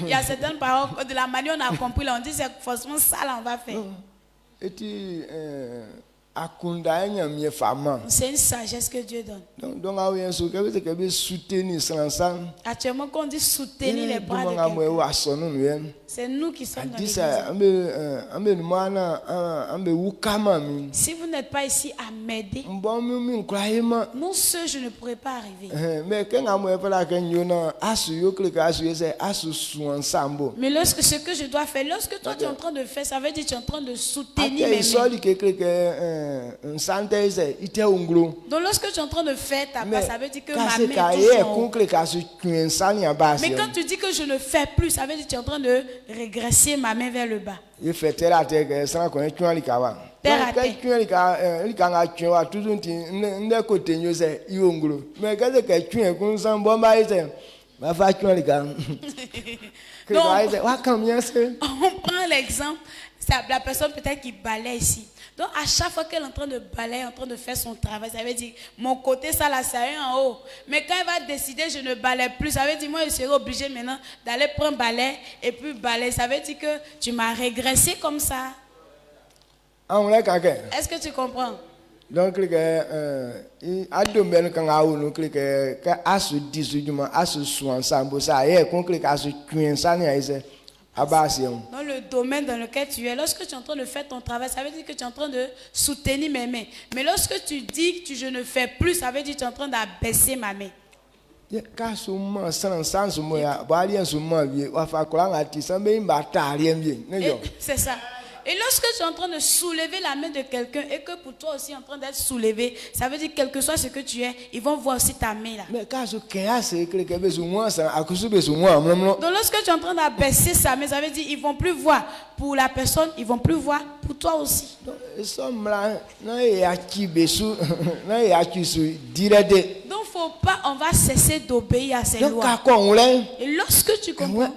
S6: Il y a certaines paroles, de la manière dont on a compris, là, on dit c'est forcément ça là on va faire. C'est une sagesse que Dieu donne. Actuellement, quand on dit soutenir les bras de quelqu'un, c'est nous qui sommes dans l'église. Si vous n'êtes pas ici à m'aider, non seul je ne pourrais pas arriver. Mais lorsque ce que je dois faire, lorsque toi tu es en train de faire, ça veut dire que tu es en train de soutenir mes mains. Donc lorsque tu es en train de faire ta part, ça veut dire que ma main est en haut. Mais quand tu dis que je ne fais plus, ça veut dire que tu es en train de régresser ma main vers le bas. Terre à terre. Donc, on prend l'exemple, la personne peut-être qui balaye ici. Donc à chaque fois qu'elle est en train de balayer, en train de faire son travail, ça veut dire mon côté ça là c'est en haut. Mais quand elle va décider je ne balaye plus, ça veut dire moi je serai obligée maintenant d'aller prendre balai et puis balayer. Ça veut dire que tu m'as régressé comme ça. Est-ce que tu comprends? Donc dans le domaine dans lequel tu es, lorsque tu es en train de faire ton travail, ça veut dire que tu es en train de soutenir mes mains. Mais lorsque tu dis que je ne fais plus, ça veut dire que tu es en train d'abaisser ma main. C'est ça. Et lorsque tu es en train de soulever la main de quelqu'un et que pour toi aussi en train d'être soulevé, ça veut dire quel que soit ce que tu es, ils vont voir aussi ta main là. Donc lorsque tu es en train d'abaisser sa main, ça veut dire ils vont plus voir pour la personne, ils vont plus voir pour toi aussi. Donc faut pas, on va cesser d'obéir à ces lois. Et lorsque tu comprends,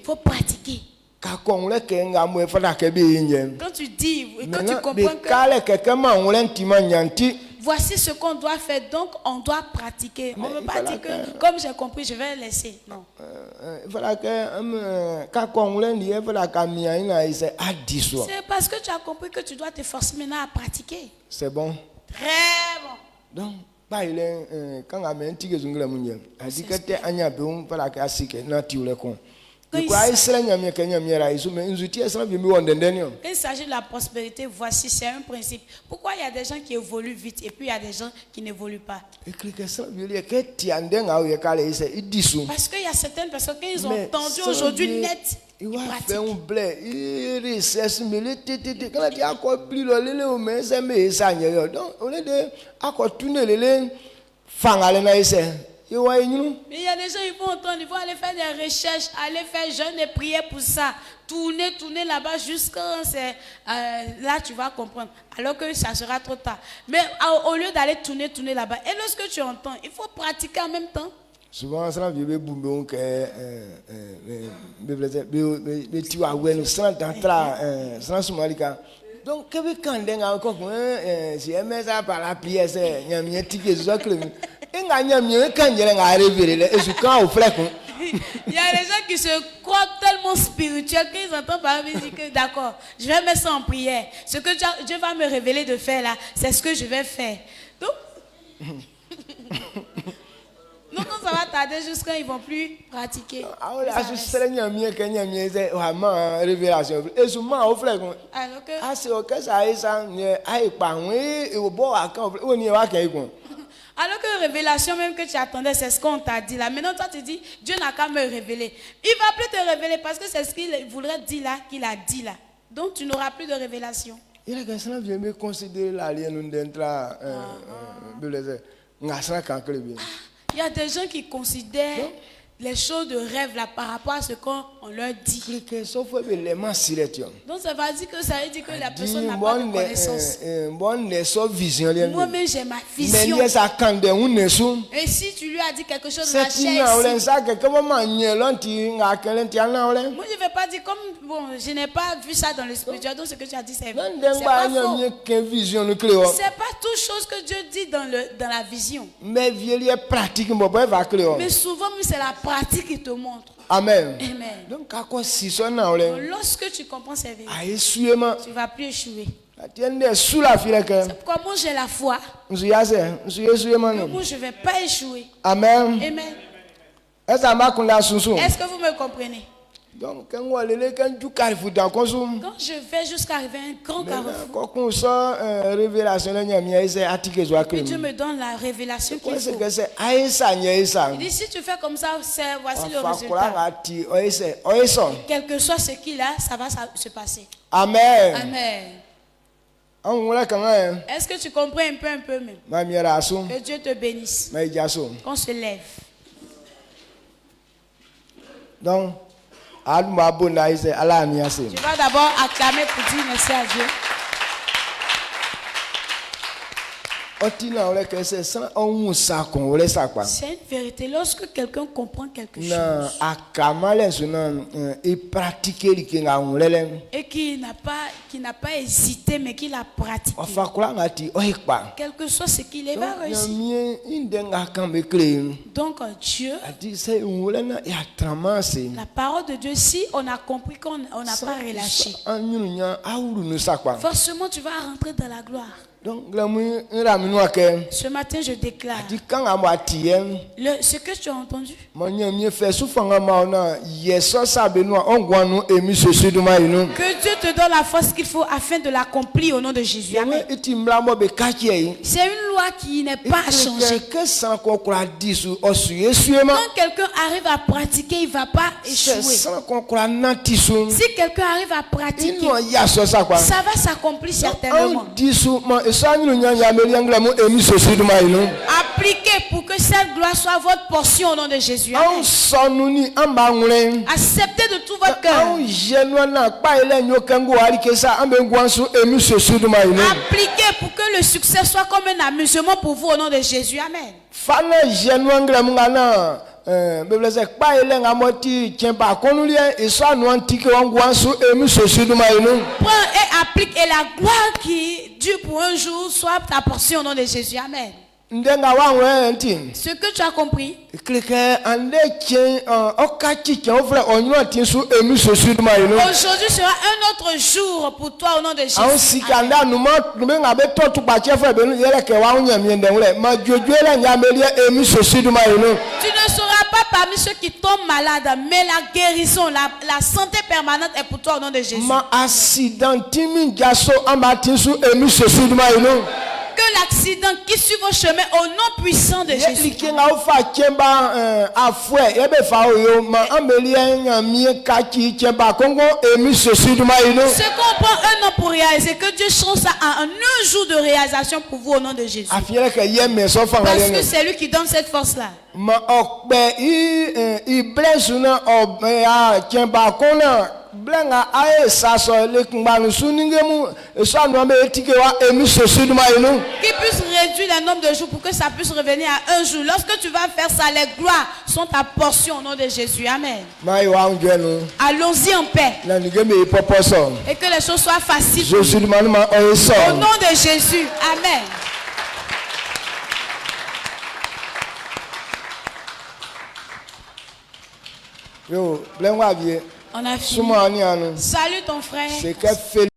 S6: faut pratiquer. Quand tu dis, quand tu comprends que voici ce qu'on doit faire, donc on doit pratiquer. On ne veut pas dire que comme j'ai compris, je vais laisser. Non. C'est parce que tu as compris que tu dois te forcer maintenant à pratiquer. C'est bon. Très bon. Donc, quand il s'agit de la prospérité, voici, c'est un principe. Pourquoi il y a des gens qui évoluent vite et puis il y a des gens qui n'évoluent pas? Parce qu'il y a certaines personnes qui ils ont entendu aujourd'hui net. Ils pratiquent. Mais il y a des gens qui vont entendre, ils vont aller faire des recherches, aller faire jeûne et prier pour ça. Tourner là-bas jusqu'à là tu vas comprendre. Alors que ça sera trop tard. Mais au lieu d'aller tourner là-bas, et lorsque tu entends, il faut pratiquer en même temps. Souvent, ça veut dire donc, quand si elle ça par la prière, c'est il y a des gens qui se croient tellement spirituels qu'ils entendent par exemple dire que d'accord, je vais mettre ça en prière. Ce que Dieu va me révéler de faire là, c'est ce que je vais faire. Donc quand ça va tarder jusqu'à ils vont plus pratiquer. Alors que révélation même que tu attendais, c'est ce qu'on t'a dit là. Maintenant toi tu dis, Dieu n'a qu'à me révéler. Il va plus te révéler parce que c'est ce qu'il voudrait dire là, qu'il a dit là. Donc tu n'auras plus de révélation. Il y a des gens qui considèrent les choses de rêve là par rapport à ce qu'on leur dit. Donc ça va dire que ça veut dire que la personne n'a pas de connaissance. Moi-même j'ai ma vision. Et si tu lui as dit quelque chose de la chair moi je ne vais pas dire comme bon je n'ai pas vu ça dans le spirituel. Donc ce que tu as dit c'est pas faux. C'est pas toute chose que Dieu dit dans la vision. Mais souvent c'est la pratique qui te montre. Amen. Amen. Donc lorsque tu comprends ces vérités, tu ne vas plus échouer. C'est pourquoi moi j'ai la foi. Moi je ne vais pas échouer. Amen. Amen. Est-ce que vous me comprenez? Donc, quand je vais jusqu'à arriver à un grand carrefour, et Dieu me donne la révélation qu'il faut. Il dit, si tu fais comme ça, voici le résultat. Quel que soit ce qu'il a, ça va se passer. Amen. Amen. Est-ce que tu comprends un peu même? Que Dieu te bénisse. Qu'on se lève.
S7: Donc, tu vas
S6: d'abord acclamer pour dire merci à Dieu.
S7: C'est une
S6: vérité. Lorsque quelqu'un comprend quelque chose et qui n'a pas hésité mais qui l'a pratiqué, quel que soit ce qu'il est, va réussir. Donc Dieu, la parole de Dieu, si on a compris qu'on n'a pas relâché, forcément tu vas rentrer dans la gloire.
S7: Donc,
S6: ce matin, je déclare ce que tu as entendu. Que Dieu te donne la force qu'il faut afin de l'accomplir au nom de Jésus. Amen. C'est une loi qui n'est pas à changer. Quand quelqu'un arrive à pratiquer, il ne va pas échouer. Si quelqu'un arrive à pratiquer, ça va s'accomplir certainement. Appliquez pour que cette gloire soit votre portion au nom de Jésus. Amen. Acceptez de tout votre cœur. Appliquez pour que le succès soit comme un amusement pour vous au nom de Jésus. Amen. Prends et applique, et la gloire qui dure pour un jour soit ta portion au nom de Jésus. Amen. Ce que tu as compris, aujourd'hui sera un autre jour pour toi au nom de Jésus. Tu ne seras pas parmi ceux qui tombent malades, mais la guérison, la santé permanente est pour toi au nom de Jésus. Que l'accident qui suit vos chemins au nom puissant de Jésus. Ce qu'on prend un an pour réaliser, que Dieu change ça en un jour de réalisation pour vous au nom de Jésus. Parce que c'est lui qui donne cette force-là. Qui puisse réduire le nombre de jours pour que ça puisse revenir à un jour. Lorsque tu vas faire ça, les gloires sont ta portion au nom de Jésus. Amen. Allons-y en paix. Et que les choses soient faciles. Au nom de Jésus. Amen. On a fini. Salut ton frère.